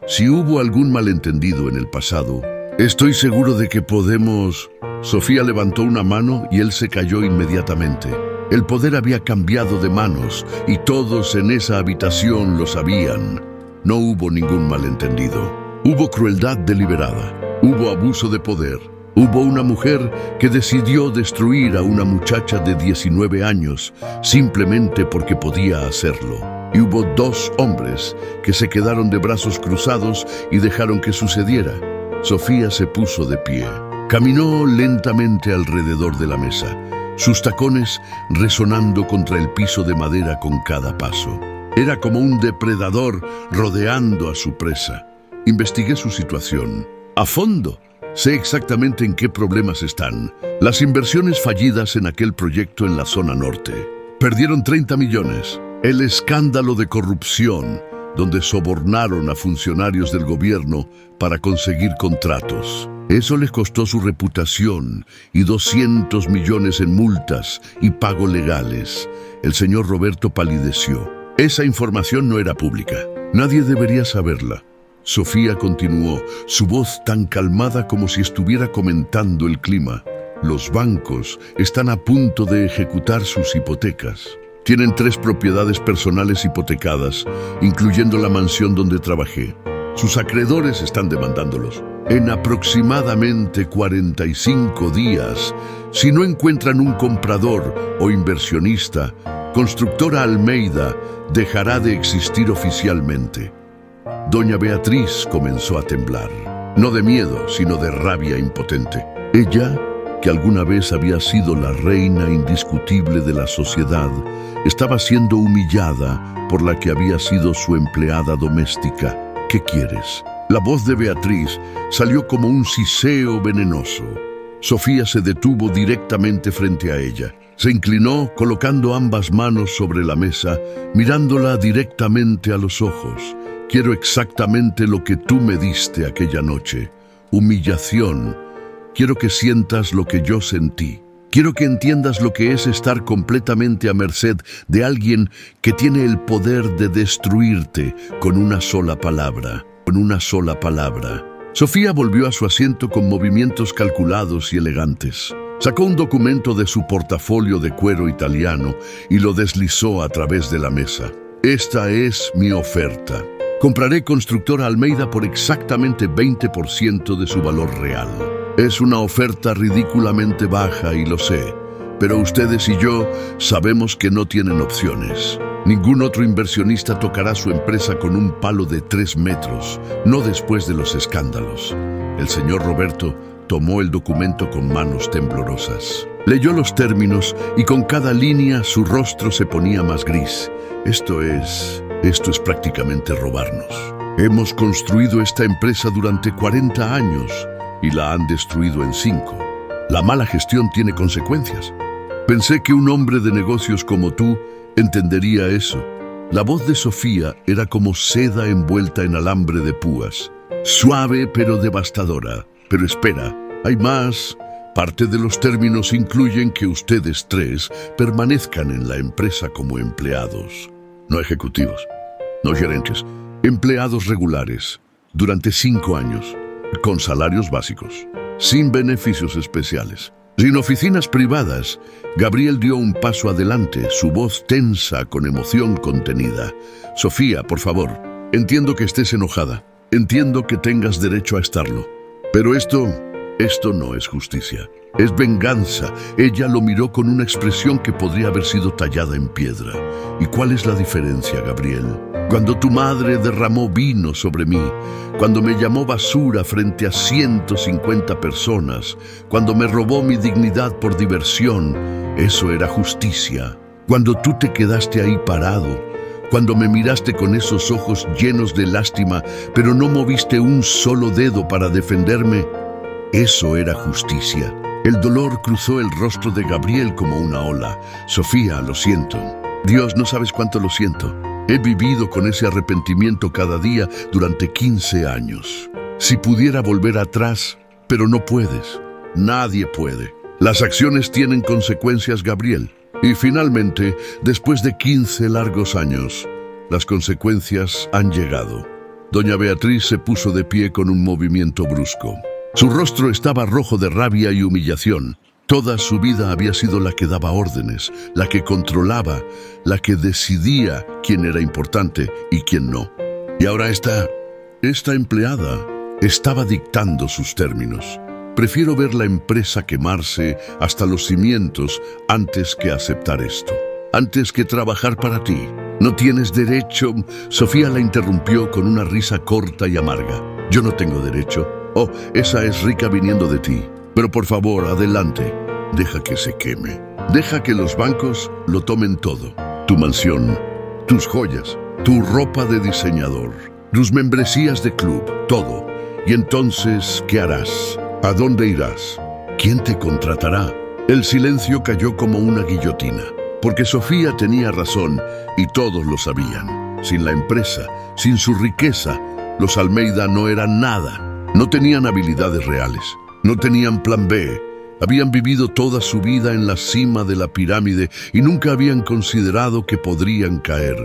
si hubo algún malentendido en el pasado, estoy seguro de que podemos... Sofía levantó una mano y él se cayó inmediatamente. El poder había cambiado de manos y todos en esa habitación lo sabían. No hubo ningún malentendido. Hubo crueldad deliberada. Hubo abuso de poder. Hubo una mujer que decidió destruir a una muchacha de 19 años simplemente porque podía hacerlo. Y hubo dos hombres que se quedaron de brazos cruzados y dejaron que sucediera. Sofía se puso de pie. Caminó lentamente alrededor de la mesa, sus tacones resonando contra el piso de madera con cada paso. Era como un depredador rodeando a su presa. Investigué su situación a fondo. Sé exactamente en qué problemas están. Las inversiones fallidas en aquel proyecto en la zona norte. Perdieron 30 millones. El escándalo de corrupción, donde sobornaron a funcionarios del gobierno para conseguir contratos. Eso les costó su reputación y 200 millones en multas y pagos legales. El señor Roberto palideció. Esa información no era pública. Nadie debería saberla. Sofía continuó, su voz tan calmada como si estuviera comentando el clima. Los bancos están a punto de ejecutar sus hipotecas. Tienen 3 propiedades personales hipotecadas, incluyendo la mansión donde trabajé. Sus acreedores están demandándolos. En aproximadamente 45 días, si no encuentran un comprador o inversionista, Constructora Almeida dejará de existir oficialmente. Doña Beatriz comenzó a temblar, no de miedo, sino de rabia impotente. Ella, que alguna vez había sido la reina indiscutible de la sociedad, estaba siendo humillada por la que había sido su empleada doméstica. ¿Qué quieres? La voz de Beatriz salió como un siseo venenoso. Sofía se detuvo directamente frente a ella. Se inclinó, colocando ambas manos sobre la mesa, mirándola directamente a los ojos. Quiero exactamente lo que tú me diste aquella noche. Humillación. Quiero que sientas lo que yo sentí. Quiero que entiendas lo que es estar completamente a merced de alguien que tiene el poder de destruirte con una sola palabra. Con una sola palabra. Sofía volvió a su asiento con movimientos calculados y elegantes. Sacó un documento de su portafolio de cuero italiano y lo deslizó a través de la mesa. Esta es mi oferta. Compraré Constructora Almeida por exactamente 20% de su valor real. Es una oferta ridículamente baja y lo sé, pero ustedes y yo sabemos que no tienen opciones. Ningún otro inversionista tocará su empresa con un palo de 3 metros, no después de los escándalos. El señor Roberto tomó el documento con manos temblorosas. Leyó los términos y con cada línea su rostro se ponía más gris. Esto es prácticamente robarnos. Hemos construido esta empresa durante 40 años y la han destruido en 5. La mala gestión tiene consecuencias. Pensé que un hombre de negocios como tú entendería eso. La voz de Sofía era como seda envuelta en alambre de púas. Suave pero devastadora. Pero espera, hay más. Parte de los términos incluyen que ustedes 3 permanezcan en la empresa como empleados. No ejecutivos, no gerentes, empleados regulares, durante 5 años, con salarios básicos, sin beneficios especiales, sin oficinas privadas. Gabriel dio un paso adelante, su voz tensa con emoción contenida. Sofía, por favor, entiendo que estés enojada, entiendo que tengas derecho a estarlo, pero esto no es justicia, es venganza. Ella lo miró con una expresión que podría haber sido tallada en piedra. ¿Y cuál es la diferencia, Gabriel? Cuando tu madre derramó vino sobre mí, cuando me llamó basura frente a 150 personas, cuando me robó mi dignidad por diversión, eso era justicia. Cuando tú te quedaste ahí parado, cuando me miraste con esos ojos llenos de lástima, pero no moviste un solo dedo para defenderme, eso era justicia. El dolor cruzó el rostro de Gabriel como una ola. Sofía, lo siento. Dios, no sabes cuánto lo siento. He vivido con ese arrepentimiento cada día durante 15 años. Si pudiera volver atrás, pero no puedes. Nadie puede. Las acciones tienen consecuencias, Gabriel. Y finalmente, después de 15 largos años, las consecuencias han llegado. Doña Beatriz se puso de pie con un movimiento brusco. Su rostro estaba rojo de rabia y humillación. Toda su vida había sido la que daba órdenes, la que controlaba, la que decidía quién era importante y quién no. Y ahora esta empleada estaba dictando sus términos. Prefiero ver la empresa quemarse hasta los cimientos antes que aceptar esto, antes que trabajar para ti. No tienes derecho. Sofía la interrumpió con una risa corta y amarga. Yo no tengo derecho. Oh, esa es rica viniendo de ti. Pero por favor, adelante. Deja que se queme. Deja que los bancos lo tomen todo. Tu mansión, tus joyas, tu ropa de diseñador, tus membresías de club, todo. Y entonces, ¿qué harás? ¿A dónde irás? ¿Quién te contratará? El silencio cayó como una guillotina, porque Sofía tenía razón y todos lo sabían. Sin la empresa, sin su riqueza, los Almeida no eran nada. No tenían habilidades reales, no tenían plan B. Habían vivido toda su vida en la cima de la pirámide y nunca habían considerado que podrían caer.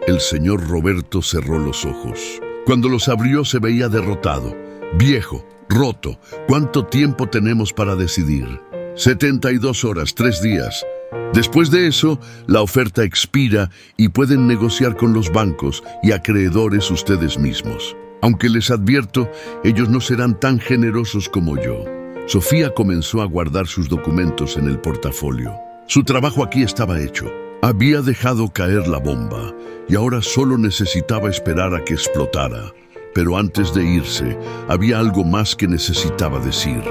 El señor Roberto cerró los ojos. Cuando los abrió se veía derrotado, viejo, roto. ¿Cuánto tiempo tenemos para decidir? 72 horas, 3 días. Después de eso, la oferta expira y pueden negociar con los bancos y acreedores ustedes mismos. Aunque les advierto, ellos no serán tan generosos como yo. Sofía comenzó a guardar sus documentos en el portafolio. Su trabajo aquí estaba hecho. Había dejado caer la bomba y ahora solo necesitaba esperar a que explotara. Pero antes de irse, había algo más que necesitaba decir.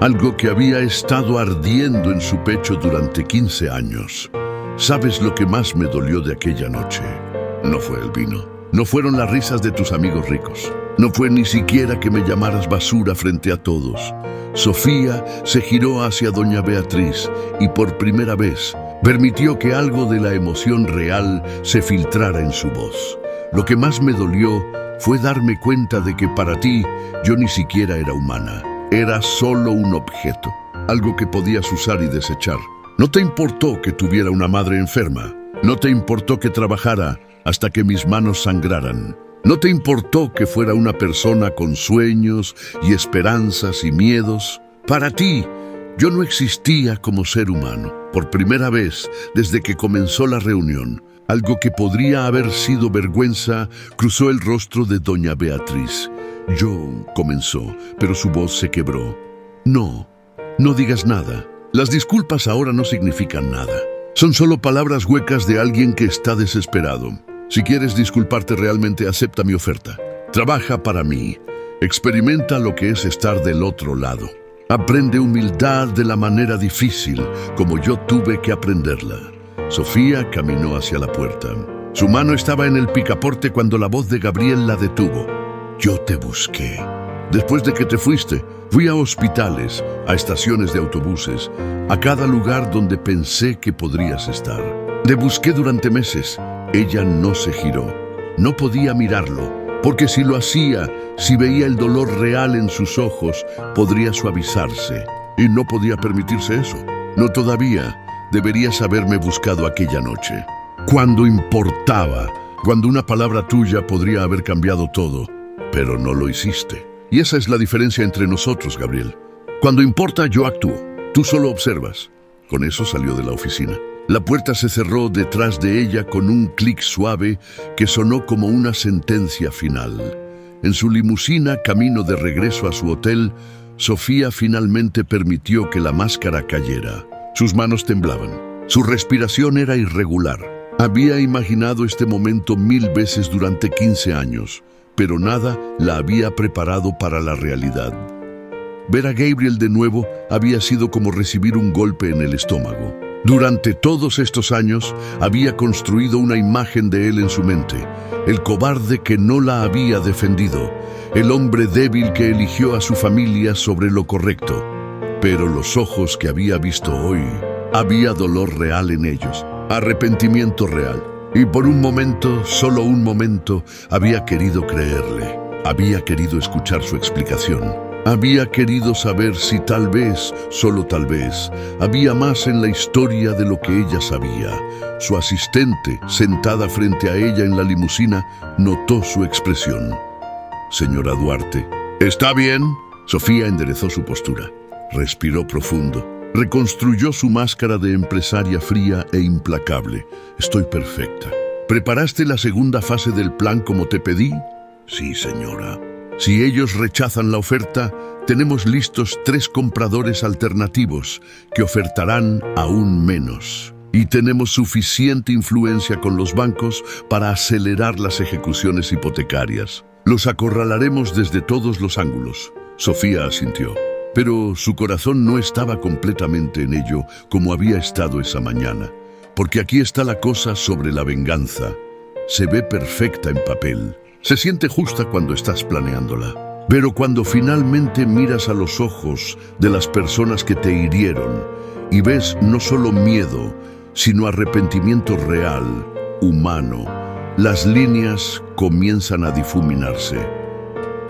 Algo que había estado ardiendo en su pecho durante 15 años. ¿Sabes lo que más me dolió de aquella noche? No fue el vino. No fueron las risas de tus amigos ricos. No fue ni siquiera que me llamaras basura frente a todos. Sofía se giró hacia doña Beatriz y por primera vez permitió que algo de la emoción real se filtrara en su voz. Lo que más me dolió fue darme cuenta de que para ti yo ni siquiera era humana. Era solo un objeto, algo que podías usar y desechar. No te importó que tuviera una madre enferma. No te importó que trabajara hasta que mis manos sangraran. No te importó que fuera una persona con sueños y esperanzas y miedos. Para ti, yo no existía como ser humano. Por primera vez, desde que comenzó la reunión, algo que podría haber sido vergüenza cruzó el rostro de doña Beatriz. Comenzó, pero su voz se quebró. No digas nada. Las disculpas ahora no significan nada. Son solo palabras huecas de alguien que está desesperado. Si quieres disculparte realmente, acepta mi oferta. Trabaja para mí. Experimenta lo que es estar del otro lado. Aprende humildad de la manera difícil, como yo tuve que aprenderla. Sofía caminó hacia la puerta. Su mano estaba en el picaporte cuando la voz de Gabriel la detuvo. Yo te busqué. Después de que te fuiste, fui a hospitales, a estaciones de autobuses, a cada lugar donde pensé que podrías estar. Te busqué durante meses. Ella no se giró. No podía mirarlo, porque si lo hacía, si veía el dolor real en sus ojos, podría suavizarse. Y no podía permitirse eso. No todavía. Deberías haberme buscado aquella noche. Cuando importaba, cuando una palabra tuya podría haber cambiado todo. Pero no lo hiciste. Y esa es la diferencia entre nosotros, Gabriel. Cuando importa, yo actúo. Tú solo observas. Con eso salió de la oficina. La puerta se cerró detrás de ella con un clic suave que sonó como una sentencia final. En su limusina, camino de regreso a su hotel, Sofía finalmente permitió que la máscara cayera. Sus manos temblaban. Su respiración era irregular. Había imaginado este momento 1000 veces durante 15 años, pero nada la había preparado para la realidad. Ver a Gabriel de nuevo había sido como recibir un golpe en el estómago. Durante todos estos años había construido una imagen de él en su mente, el cobarde que no la había defendido, el hombre débil que eligió a su familia sobre lo correcto. Pero los ojos que había visto hoy, había dolor real en ellos, arrepentimiento real. Y por un momento, solo un momento, había querido creerle, había querido escuchar su explicación. Había querido saber si tal vez, solo tal vez, había más en la historia de lo que ella sabía. Su asistente, sentada frente a ella en la limusina, notó su expresión. «Señora Duarte». «¿Está bien?». Sofía enderezó su postura. Respiró profundo. Reconstruyó su máscara de empresaria fría e implacable. «Estoy perfecta». «¿Preparaste la segunda fase del plan como te pedí?». «Sí, señora». «Si ellos rechazan la oferta, tenemos listos 3 compradores alternativos que ofertarán aún menos. Y tenemos suficiente influencia con los bancos para acelerar las ejecuciones hipotecarias. Los acorralaremos desde todos los ángulos». Sofía asintió, pero su corazón no estaba completamente en ello como había estado esa mañana. Porque aquí está la cosa sobre la venganza. Se ve perfecta en papel. Se siente justa cuando estás planeándola. Pero cuando finalmente miras a los ojos de las personas que te hirieron y ves no solo miedo, sino arrepentimiento real, humano, las líneas comienzan a difuminarse.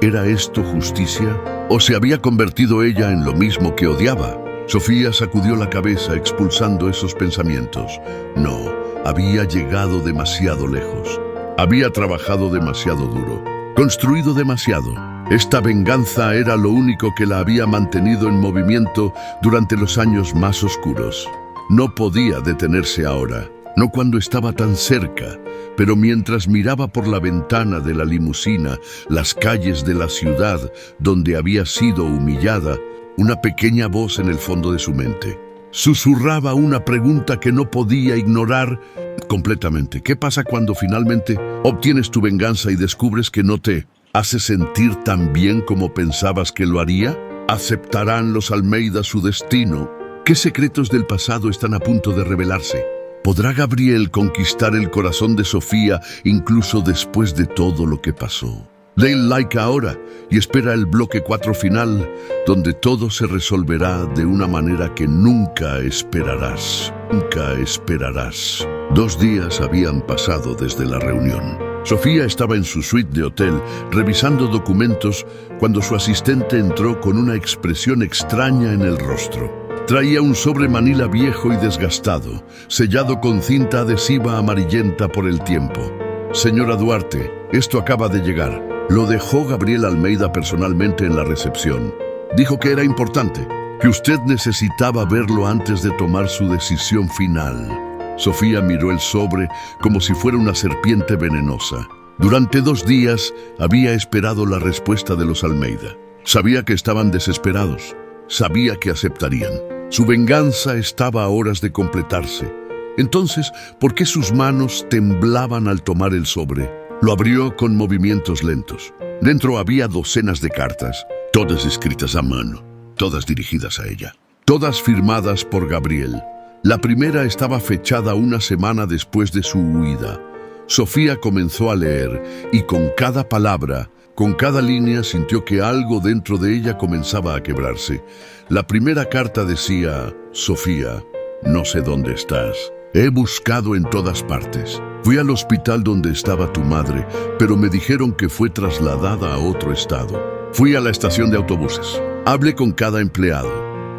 ¿Era esto justicia? ¿O se había convertido ella en lo mismo que odiaba? Sofía sacudió la cabeza expulsando esos pensamientos. No, había llegado demasiado lejos. Había trabajado demasiado duro, construido demasiado. Esta venganza era lo único que la había mantenido en movimiento durante los años más oscuros. No podía detenerse ahora, no cuando estaba tan cerca, pero mientras miraba por la ventana de la limusina las calles de la ciudad donde había sido humillada, una pequeña voz en el fondo de su mente susurraba una pregunta que no podía ignorar completamente. ¿Qué pasa cuando finalmente obtienes tu venganza y descubres que no te hace sentir tan bien como pensabas que lo haría? ¿Aceptarán los Almeida su destino? ¿Qué secretos del pasado están a punto de revelarse? ¿Podrá Gabriel conquistar el corazón de Sofía incluso después de todo lo que pasó? Dale like ahora y espera el bloque 4 final, donde todo se resolverá de una manera que nunca esperarás. Nunca esperarás. 2 días habían pasado desde la reunión. Sofía estaba en su suite de hotel revisando documentos cuando su asistente entró con una expresión extraña en el rostro. Traía un sobre manila viejo y desgastado, sellado con cinta adhesiva amarillenta por el tiempo. «Señora Duarte, esto acaba de llegar». Lo dejó Gabriel Almeida personalmente en la recepción. Dijo que era importante, que usted necesitaba verlo antes de tomar su decisión final. Sofía miró el sobre como si fuera una serpiente venenosa. Durante 2 días había esperado la respuesta de los Almeida. Sabía que estaban desesperados. Sabía que aceptarían. Su venganza estaba a horas de completarse. Entonces, ¿por qué sus manos temblaban al tomar el sobre? Lo abrió con movimientos lentos. Dentro había docenas de cartas, todas escritas a mano, todas dirigidas a ella, todas firmadas por Gabriel. La primera estaba fechada 1 semana después de su huida. Sofía comenzó a leer y con cada palabra, con cada línea sintió que algo dentro de ella comenzaba a quebrarse. La primera carta decía: «Sofía, no sé dónde estás. He buscado en todas partes. Fui al hospital donde estaba tu madre, pero me dijeron que fue trasladada a otro estado. Fui a la estación de autobuses. Hablé con cada empleado.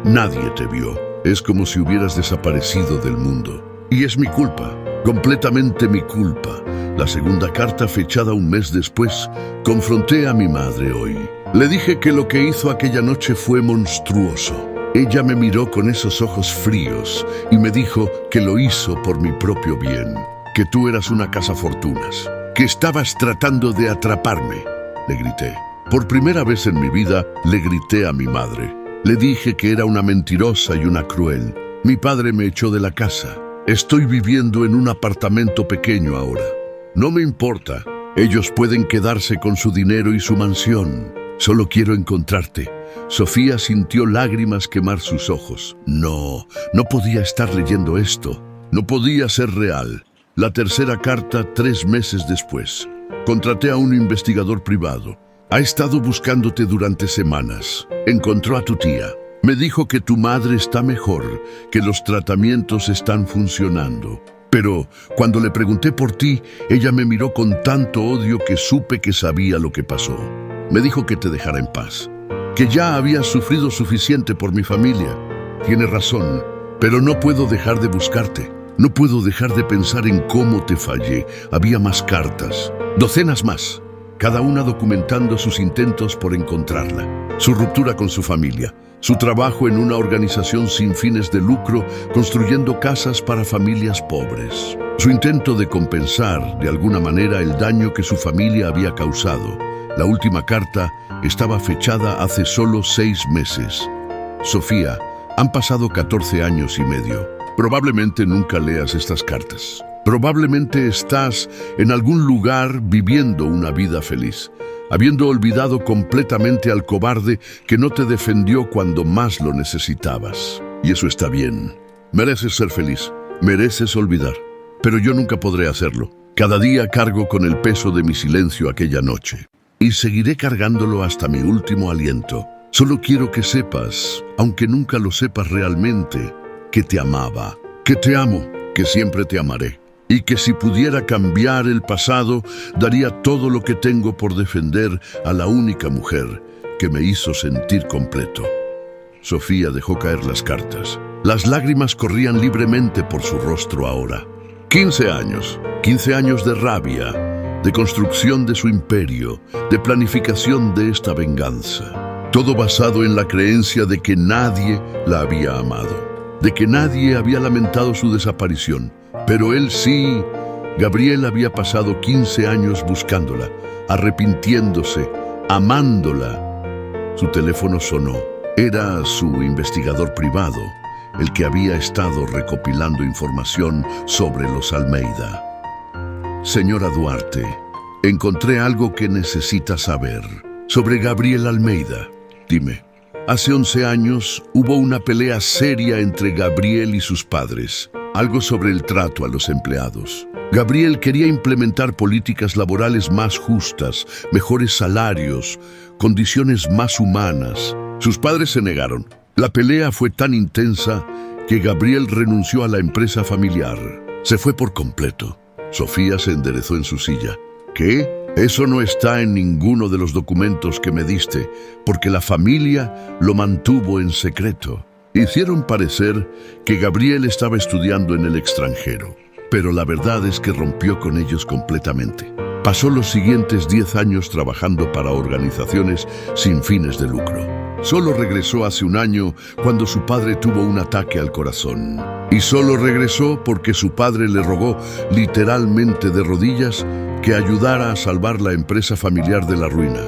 Nadie te vio. Es como si hubieras desaparecido del mundo. Y es mi culpa, completamente mi culpa». La segunda carta, fechada 1 mes después, confronté a mi madre hoy. Le dije que lo que hizo aquella noche fue monstruoso. Ella me miró con esos ojos fríos y me dijo que lo hizo por mi propio bien, que tú eras una cazafortunas, que estabas tratando de atraparme. Le grité. Por primera vez en mi vida le grité a mi madre. Le dije que era una mentirosa y una cruel. Mi padre me echó de la casa. Estoy viviendo en un apartamento pequeño ahora. No me importa. Ellos pueden quedarse con su dinero y su mansión. Solo quiero encontrarte. Sofía sintió lágrimas quemar sus ojos. No podía estar leyendo esto. No podía ser real. La tercera carta, 3 meses después. Contraté a un investigador privado. Ha estado buscándote durante semanas. Encontró a tu tía. Me dijo que tu madre está mejor, que los tratamientos están funcionando. Pero cuando le pregunté por ti, ella me miró con tanto odio que supe que sabía lo que pasó. Me dijo que te dejara en paz. que ya había sufrido suficiente por mi familia. Tienes razón, pero no puedo dejar de buscarte. No puedo dejar de pensar en cómo te fallé. Había más cartas, docenas más, cada una documentando sus intentos por encontrarla, su ruptura con su familia, su trabajo en una organización sin fines de lucro, construyendo casas para familias pobres, su intento de compensar, de alguna manera, el daño que su familia había causado. La última carta estaba fechada hace solo 6 meses. Sofía, han pasado 14 años y medio. Probablemente nunca leas estas cartas. Probablemente estás en algún lugar viviendo una vida feliz, habiendo olvidado completamente al cobarde que no te defendió cuando más lo necesitabas. Y eso está bien. Mereces ser feliz, mereces olvidar. Pero yo nunca podré hacerlo. Cada día cargo con el peso de mi silencio aquella noche. Y seguiré cargándolo hasta mi último aliento. Solo quiero que sepas, aunque nunca lo sepas realmente, que te amaba, que te amo, que siempre te amaré. Y que si pudiera cambiar el pasado, daría todo lo que tengo por defender a la única mujer que me hizo sentir completo. Sofía dejó caer las cartas. Las lágrimas corrían libremente por su rostro ahora. 15 años de rabia, de construcción de su imperio, de planificación de esta venganza. Todo basado en la creencia de que nadie la había amado, de que nadie había lamentado su desaparición. Pero él sí. Gabriel había pasado 15 años buscándola, arrepintiéndose, amándola. Su teléfono sonó. Era su investigador privado, el que había estado recopilando información sobre los Almeida. Señora Duarte, encontré algo que necesita saber sobre Gabriel Almeida. Dime, hace 11 años hubo una pelea seria entre Gabriel y sus padres. Algo sobre el trato a los empleados. Gabriel quería implementar políticas laborales más justas, mejores salarios, condiciones más humanas. Sus padres se negaron. La pelea fue tan intensa que Gabriel renunció a la empresa familiar. Se fue por completo. Sofía se enderezó en su silla. ¿Qué? Eso no está en ninguno de los documentos que me diste, porque la familia lo mantuvo en secreto. Hicieron parecer que Gabriel estaba estudiando en el extranjero, pero la verdad es que rompió con ellos completamente. Pasó los siguientes 10 años trabajando para organizaciones sin fines de lucro. Solo regresó hace un año cuando su padre tuvo un ataque al corazón. Y solo regresó porque su padre le rogó, literalmente de rodillas, que ayudara a salvar la empresa familiar de la ruina.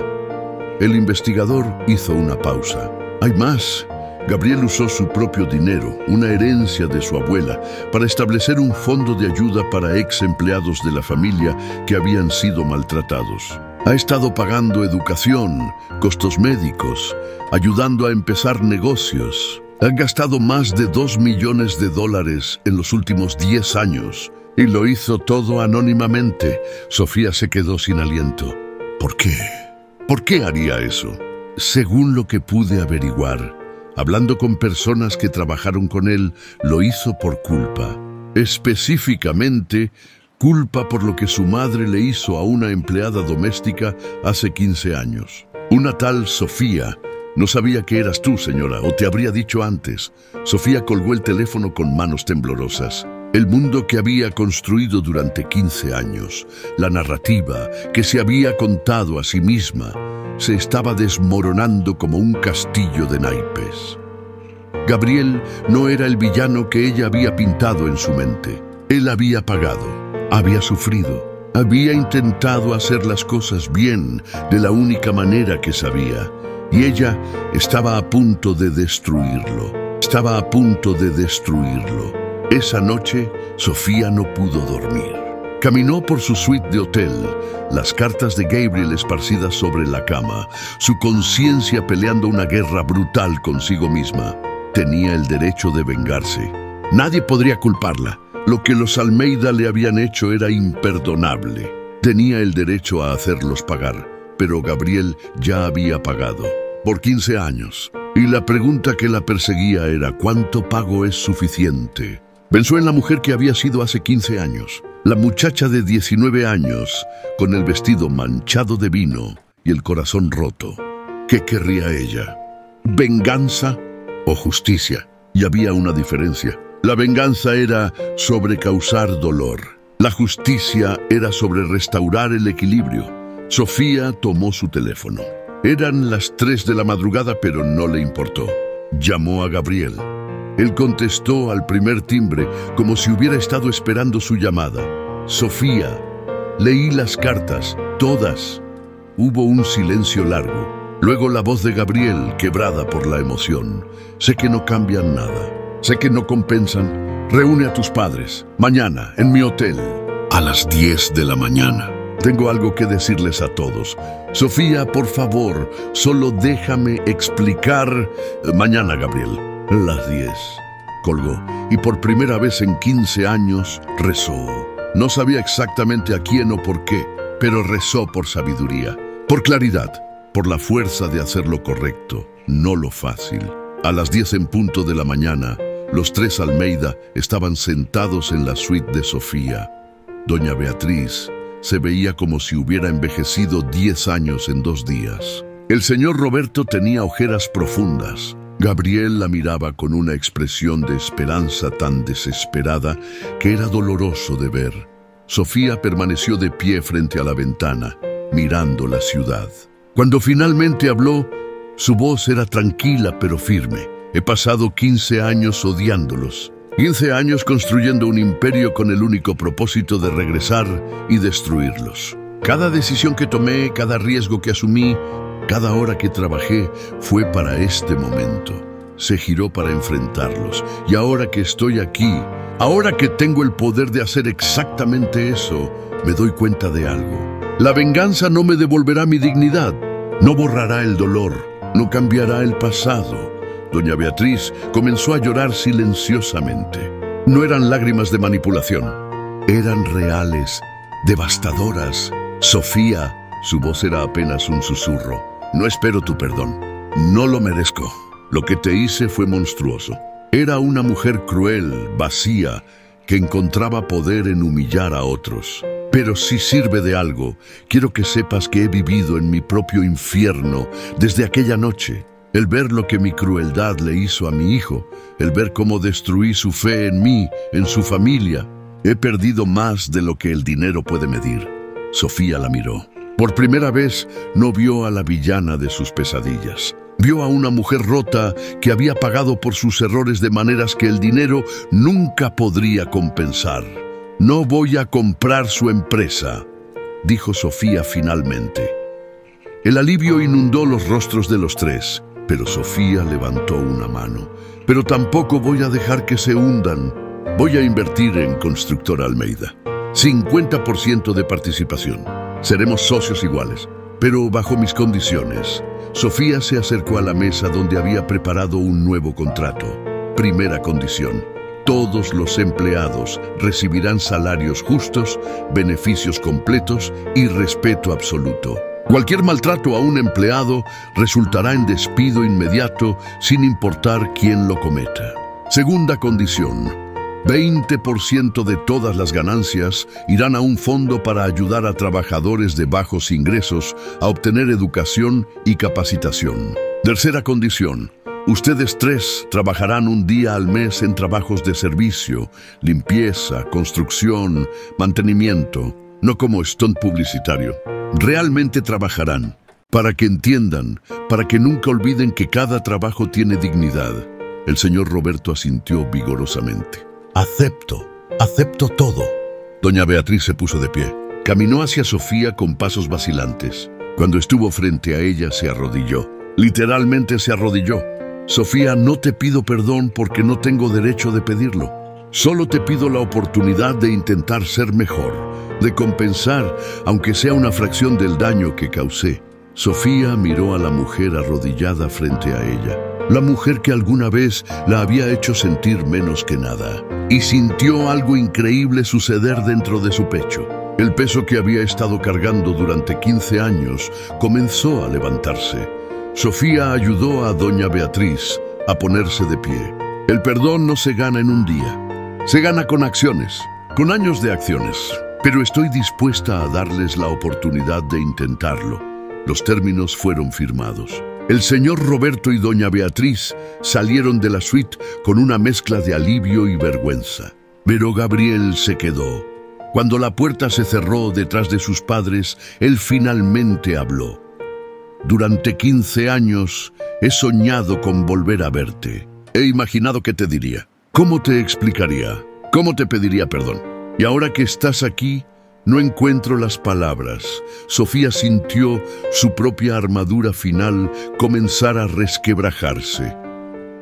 El investigador hizo una pausa. Hay más. Gabriel usó su propio dinero, una herencia de su abuela, para establecer un fondo de ayuda para ex empleados de la familia que habían sido maltratados. Ha estado pagando educación, costos médicos, ayudando a empezar negocios. Han gastado más de $2 millones en los últimos 10 años. Y lo hizo todo anónimamente. Sofía se quedó sin aliento. ¿Por qué? ¿Por qué haría eso? Según lo que pude averiguar, hablando con personas que trabajaron con él, lo hizo por culpa. Específicamente, culpa por lo que su madre le hizo a una empleada doméstica hace 15 años. Una tal Sofía. No sabía que eras tú, señora, o te habría dicho antes. Sofía colgó el teléfono con manos temblorosas. El mundo que había construido durante 15 años, la narrativa que se había contado a sí misma, se estaba desmoronando como un castillo de naipes. Gabriel no era el villano que ella había pintado en su mente. Él había pagado, había sufrido, había intentado hacer las cosas bien de la única manera que sabía. Y ella estaba a punto de destruirlo. Estaba a punto de destruirlo. Esa noche, Sofía no pudo dormir. Caminó por su suite de hotel, las cartas de Gabriel esparcidas sobre la cama, su conciencia peleando una guerra brutal consigo misma. Tenía el derecho de vengarse. Nadie podría culparla. Lo que los Almeida le habían hecho era imperdonable. Tenía el derecho a hacerlos pagar, pero Gabriel ya había pagado. Por 15 años. Y la pregunta que la perseguía era ¿cuánto pago es suficiente? Pensó en la mujer que había sido hace 15 años. La muchacha de 19 años, con el vestido manchado de vino y el corazón roto. ¿Qué querría ella? ¿Venganza o justicia? Y había una diferencia. La venganza era sobre causar dolor. La justicia era sobre restaurar el equilibrio. Sofía tomó su teléfono. Eran las 3 de la madrugada, pero no le importó. Llamó a Gabriel. Él contestó al primer timbre, como si hubiera estado esperando su llamada. Sofía, leí las cartas, todas. Hubo un silencio largo. Luego la voz de Gabriel, quebrada por la emoción. Sé que no cambian nada. Sé que no compensan. Reúne a tus padres. Mañana, en mi hotel. A las 10 de la mañana. Tengo algo que decirles a todos. Sofía, por favor, solo déjame explicar. Mañana, Gabriel. Las 10. Colgó. Y por primera vez en 15 años, rezó. No sabía exactamente a quién o por qué, pero rezó por sabiduría, por claridad, por la fuerza de hacer lo correcto, no lo fácil. A las 10 en punto de la mañana, los 3 Almeida estaban sentados en la suite de Sofía. Doña Beatriz se veía como si hubiera envejecido 10 años en 2 días. El señor Roberto tenía ojeras profundas. Gabriel la miraba con una expresión de esperanza tan desesperada que era doloroso de ver. Sofía permaneció de pie frente a la ventana, mirando la ciudad. Cuando finalmente habló, su voz era tranquila pero firme. He pasado 15 años odiándolos. 15 años construyendo un imperio con el único propósito de regresar y destruirlos. Cada decisión que tomé, cada riesgo que asumí, cada hora que trabajé fue para este momento. Se giró para enfrentarlos. Y ahora que estoy aquí, ahora que tengo el poder de hacer exactamente eso, me doy cuenta de algo. La venganza no me devolverá mi dignidad, no borrará el dolor, no cambiará el pasado. Doña Beatriz comenzó a llorar silenciosamente. No eran lágrimas de manipulación, eran reales, devastadoras. Sofía, su voz era apenas un susurro. No espero tu perdón, no lo merezco. Lo que te hice fue monstruoso. Era una mujer cruel, vacía, que encontraba poder en humillar a otros. Pero si sirve de algo, quiero que sepas que he vivido en mi propio infierno desde aquella noche. El ver lo que mi crueldad le hizo a mi hijo, el ver cómo destruí su fe en mí, en su familia. He perdido más de lo que el dinero puede medir. Sofía la miró. Por primera vez no vio a la villana de sus pesadillas. Vio a una mujer rota que había pagado por sus errores de maneras que el dinero nunca podría compensar. No voy a comprar su empresa, dijo Sofía finalmente. El alivio inundó los rostros de los 3, pero Sofía levantó una mano. Pero tampoco voy a dejar que se hundan. Voy a invertir en Constructora Almeida. 50% de participación. Seremos socios iguales, pero bajo mis condiciones. Sofía se acercó a la mesa donde había preparado un nuevo contrato. Primera condición: todos los empleados recibirán salarios justos, beneficios completos y respeto absoluto. Cualquier maltrato a un empleado resultará en despido inmediato sin importar quién lo cometa. Segunda condición: 20% de todas las ganancias irán a un fondo para ayudar a trabajadores de bajos ingresos a obtener educación y capacitación. Tercera condición: ustedes 3 trabajarán un día al mes en trabajos de servicio, limpieza, construcción, mantenimiento, no como stunt publicitario. Realmente trabajarán, para que entiendan, para que nunca olviden que cada trabajo tiene dignidad. El señor Roberto asintió vigorosamente. Acepto todo. Doña Beatriz se puso de pie. Caminó hacia Sofía con pasos vacilantes. Cuando estuvo frente a ella, se arrodilló. Literalmente se arrodilló. Sofía, no te pido perdón porque no tengo derecho de pedirlo. Solo te pido la oportunidad de intentar ser mejor, de compensar, aunque sea una fracción del daño que causé. Sofía miró a la mujer arrodillada frente a ella. La mujer que alguna vez la había hecho sentir menos que nada. Y sintió algo increíble suceder dentro de su pecho. El peso que había estado cargando durante 15 años comenzó a levantarse. Sofía ayudó a doña Beatriz a ponerse de pie. El perdón no se gana en un día. Se gana con acciones, con años de acciones. Pero estoy dispuesta a darles la oportunidad de intentarlo. Los términos fueron firmados. El señor Roberto y doña Beatriz salieron de la suite con una mezcla de alivio y vergüenza. Pero Gabriel se quedó. Cuando la puerta se cerró detrás de sus padres, él finalmente habló. Durante 15 años he soñado con volver a verte. He imaginado qué te diría, cómo te explicaría, cómo te pediría perdón. Y ahora que estás aquí, no encuentro las palabras. Sofía sintió su propia armadura final comenzar a resquebrajarse.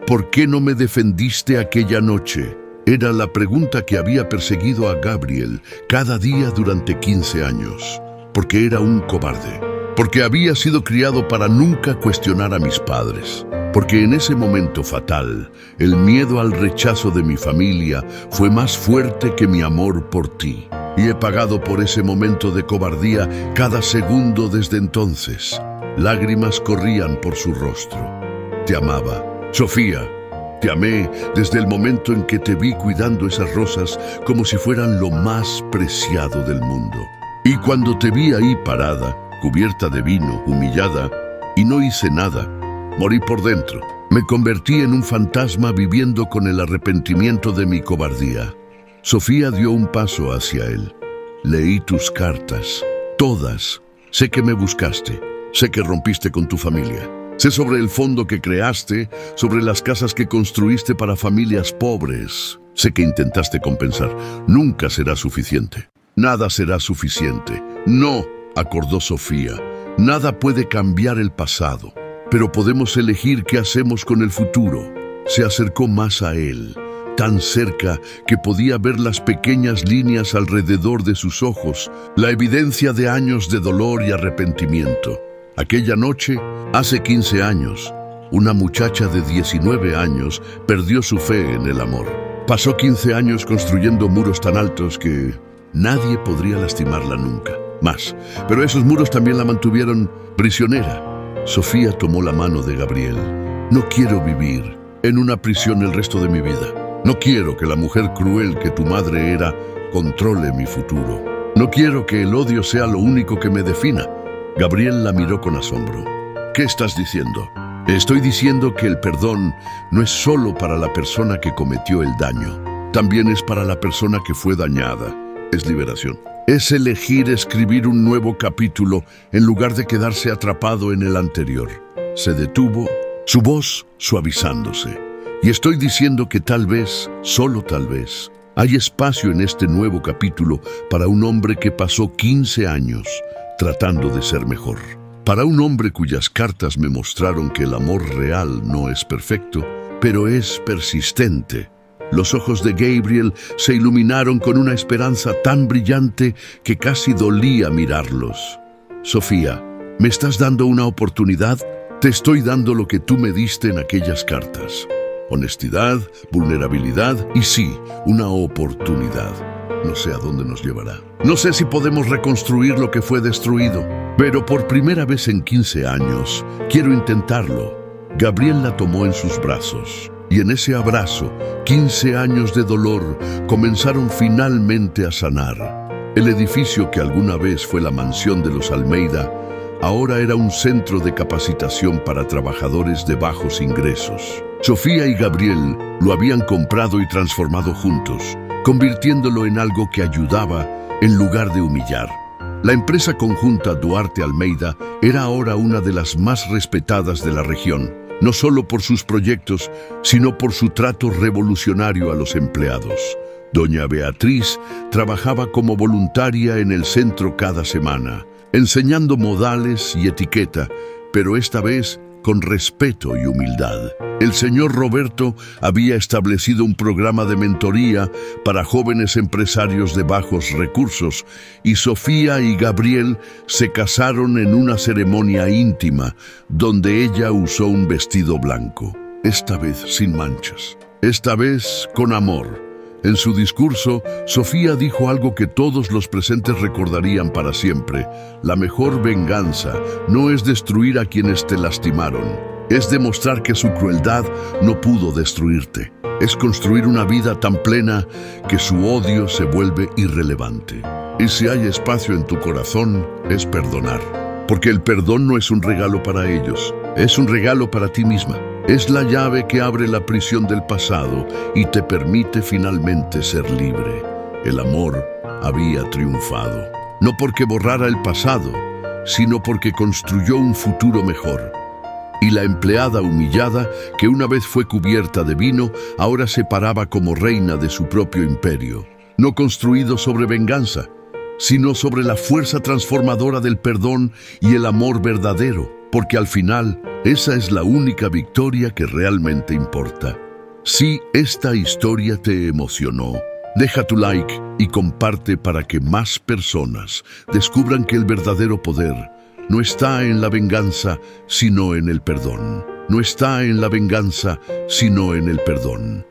¿Por qué no me defendiste aquella noche? Era la pregunta que había perseguido a Gabriel cada día durante 15 años. Porque era un cobarde. Porque había sido criado para nunca cuestionar a mis padres. Porque en ese momento fatal, el miedo al rechazo de mi familia fue más fuerte que mi amor por ti. Y he pagado por ese momento de cobardía cada segundo desde entonces. Lágrimas corrían por su rostro. Te amaba, Sofía. Te amé desde el momento en que te vi cuidando esas rosas como si fueran lo más preciado del mundo. Y cuando te vi ahí parada, cubierta de vino, humillada, y no hice nada, morí por dentro. Me convertí en un fantasma viviendo con el arrepentimiento de mi cobardía. Sofía dio un paso hacia él. Leí tus cartas, todas. Sé que me buscaste, sé que rompiste con tu familia. Sé sobre el fondo que creaste, sobre las casas que construiste para familias pobres. Sé que intentaste compensar. Nunca será suficiente. Nada será suficiente. No, acordó Sofía. Nada puede cambiar el pasado, pero podemos elegir qué hacemos con el futuro. Se acercó más a él, tan cerca que podía ver las pequeñas líneas alrededor de sus ojos, la evidencia de años de dolor y arrepentimiento. Aquella noche, hace 15 años, una muchacha de 19 años perdió su fe en el amor. Pasó 15 años construyendo muros tan altos que nadie podría lastimarla nunca más. Pero esos muros también la mantuvieron prisionera. Sofía tomó la mano de Gabriel. No quiero vivir en una prisión el resto de mi vida. No quiero que la mujer cruel que tu madre era controle mi futuro. No quiero que el odio sea lo único que me defina. Gabriel la miró con asombro. ¿Qué estás diciendo? Estoy diciendo que el perdón no es solo para la persona que cometió el daño. También es para la persona que fue dañada. Es liberación. Es elegir escribir un nuevo capítulo en lugar de quedarse atrapado en el anterior. Se detuvo, su voz suavizándose. Y estoy diciendo que tal vez, solo tal vez, hay espacio en este nuevo capítulo para un hombre que pasó 15 años tratando de ser mejor. Para un hombre cuyas cartas me mostraron que el amor real no es perfecto, pero es persistente. Los ojos de Gabriel se iluminaron con una esperanza tan brillante que casi dolía mirarlos. Sofía, ¿me estás dando una oportunidad? Te estoy dando lo que tú me diste en aquellas cartas. Honestidad, vulnerabilidad y sí, una oportunidad. No sé a dónde nos llevará. No sé si podemos reconstruir lo que fue destruido, pero por primera vez en 15 años, quiero intentarlo. Gabriel la tomó en sus brazos, y en ese abrazo, 15 años de dolor comenzaron finalmente a sanar. El edificio que alguna vez fue la mansión de los Almeida, ahora era un centro de capacitación para trabajadores de bajos ingresos. Sofía y Gabriel lo habían comprado y transformado juntos, convirtiéndolo en algo que ayudaba en lugar de humillar. La empresa conjunta Duarte Almeida era ahora una de las más respetadas de la región, no solo por sus proyectos, sino por su trato revolucionario a los empleados. Doña Beatriz trabajaba como voluntaria en el centro cada semana, enseñando modales y etiqueta, pero esta vez con respeto y humildad. El señor Roberto había establecido un programa de mentoría para jóvenes empresarios de bajos recursos y Sofía y Gabriel se casaron en una ceremonia íntima donde ella usó un vestido blanco, esta vez sin manchas, esta vez con amor. En su discurso, Sofía dijo algo que todos los presentes recordarían para siempre. La mejor venganza no es destruir a quienes te lastimaron. Es demostrar que su crueldad no pudo destruirte. Es construir una vida tan plena que su odio se vuelve irrelevante. Y si hay espacio en tu corazón, es perdonar. Porque el perdón no es un regalo para ellos, Es un regalo para ti misma. Es la llave que abre la prisión del pasado y te permite finalmente ser libre. El amor había triunfado, no porque borrara el pasado, sino porque construyó un futuro mejor. Y la empleada humillada, que una vez fue cubierta de vino, ahora se paraba como reina de su propio imperio, no construido sobre venganza, sino sobre la fuerza transformadora del perdón y el amor verdadero, porque al final, esa es la única victoria que realmente importa. Si esta historia te emocionó, deja tu like y comparte para que más personas descubran que el verdadero poder no está en la venganza, sino en el perdón. No está en la venganza, sino en el perdón.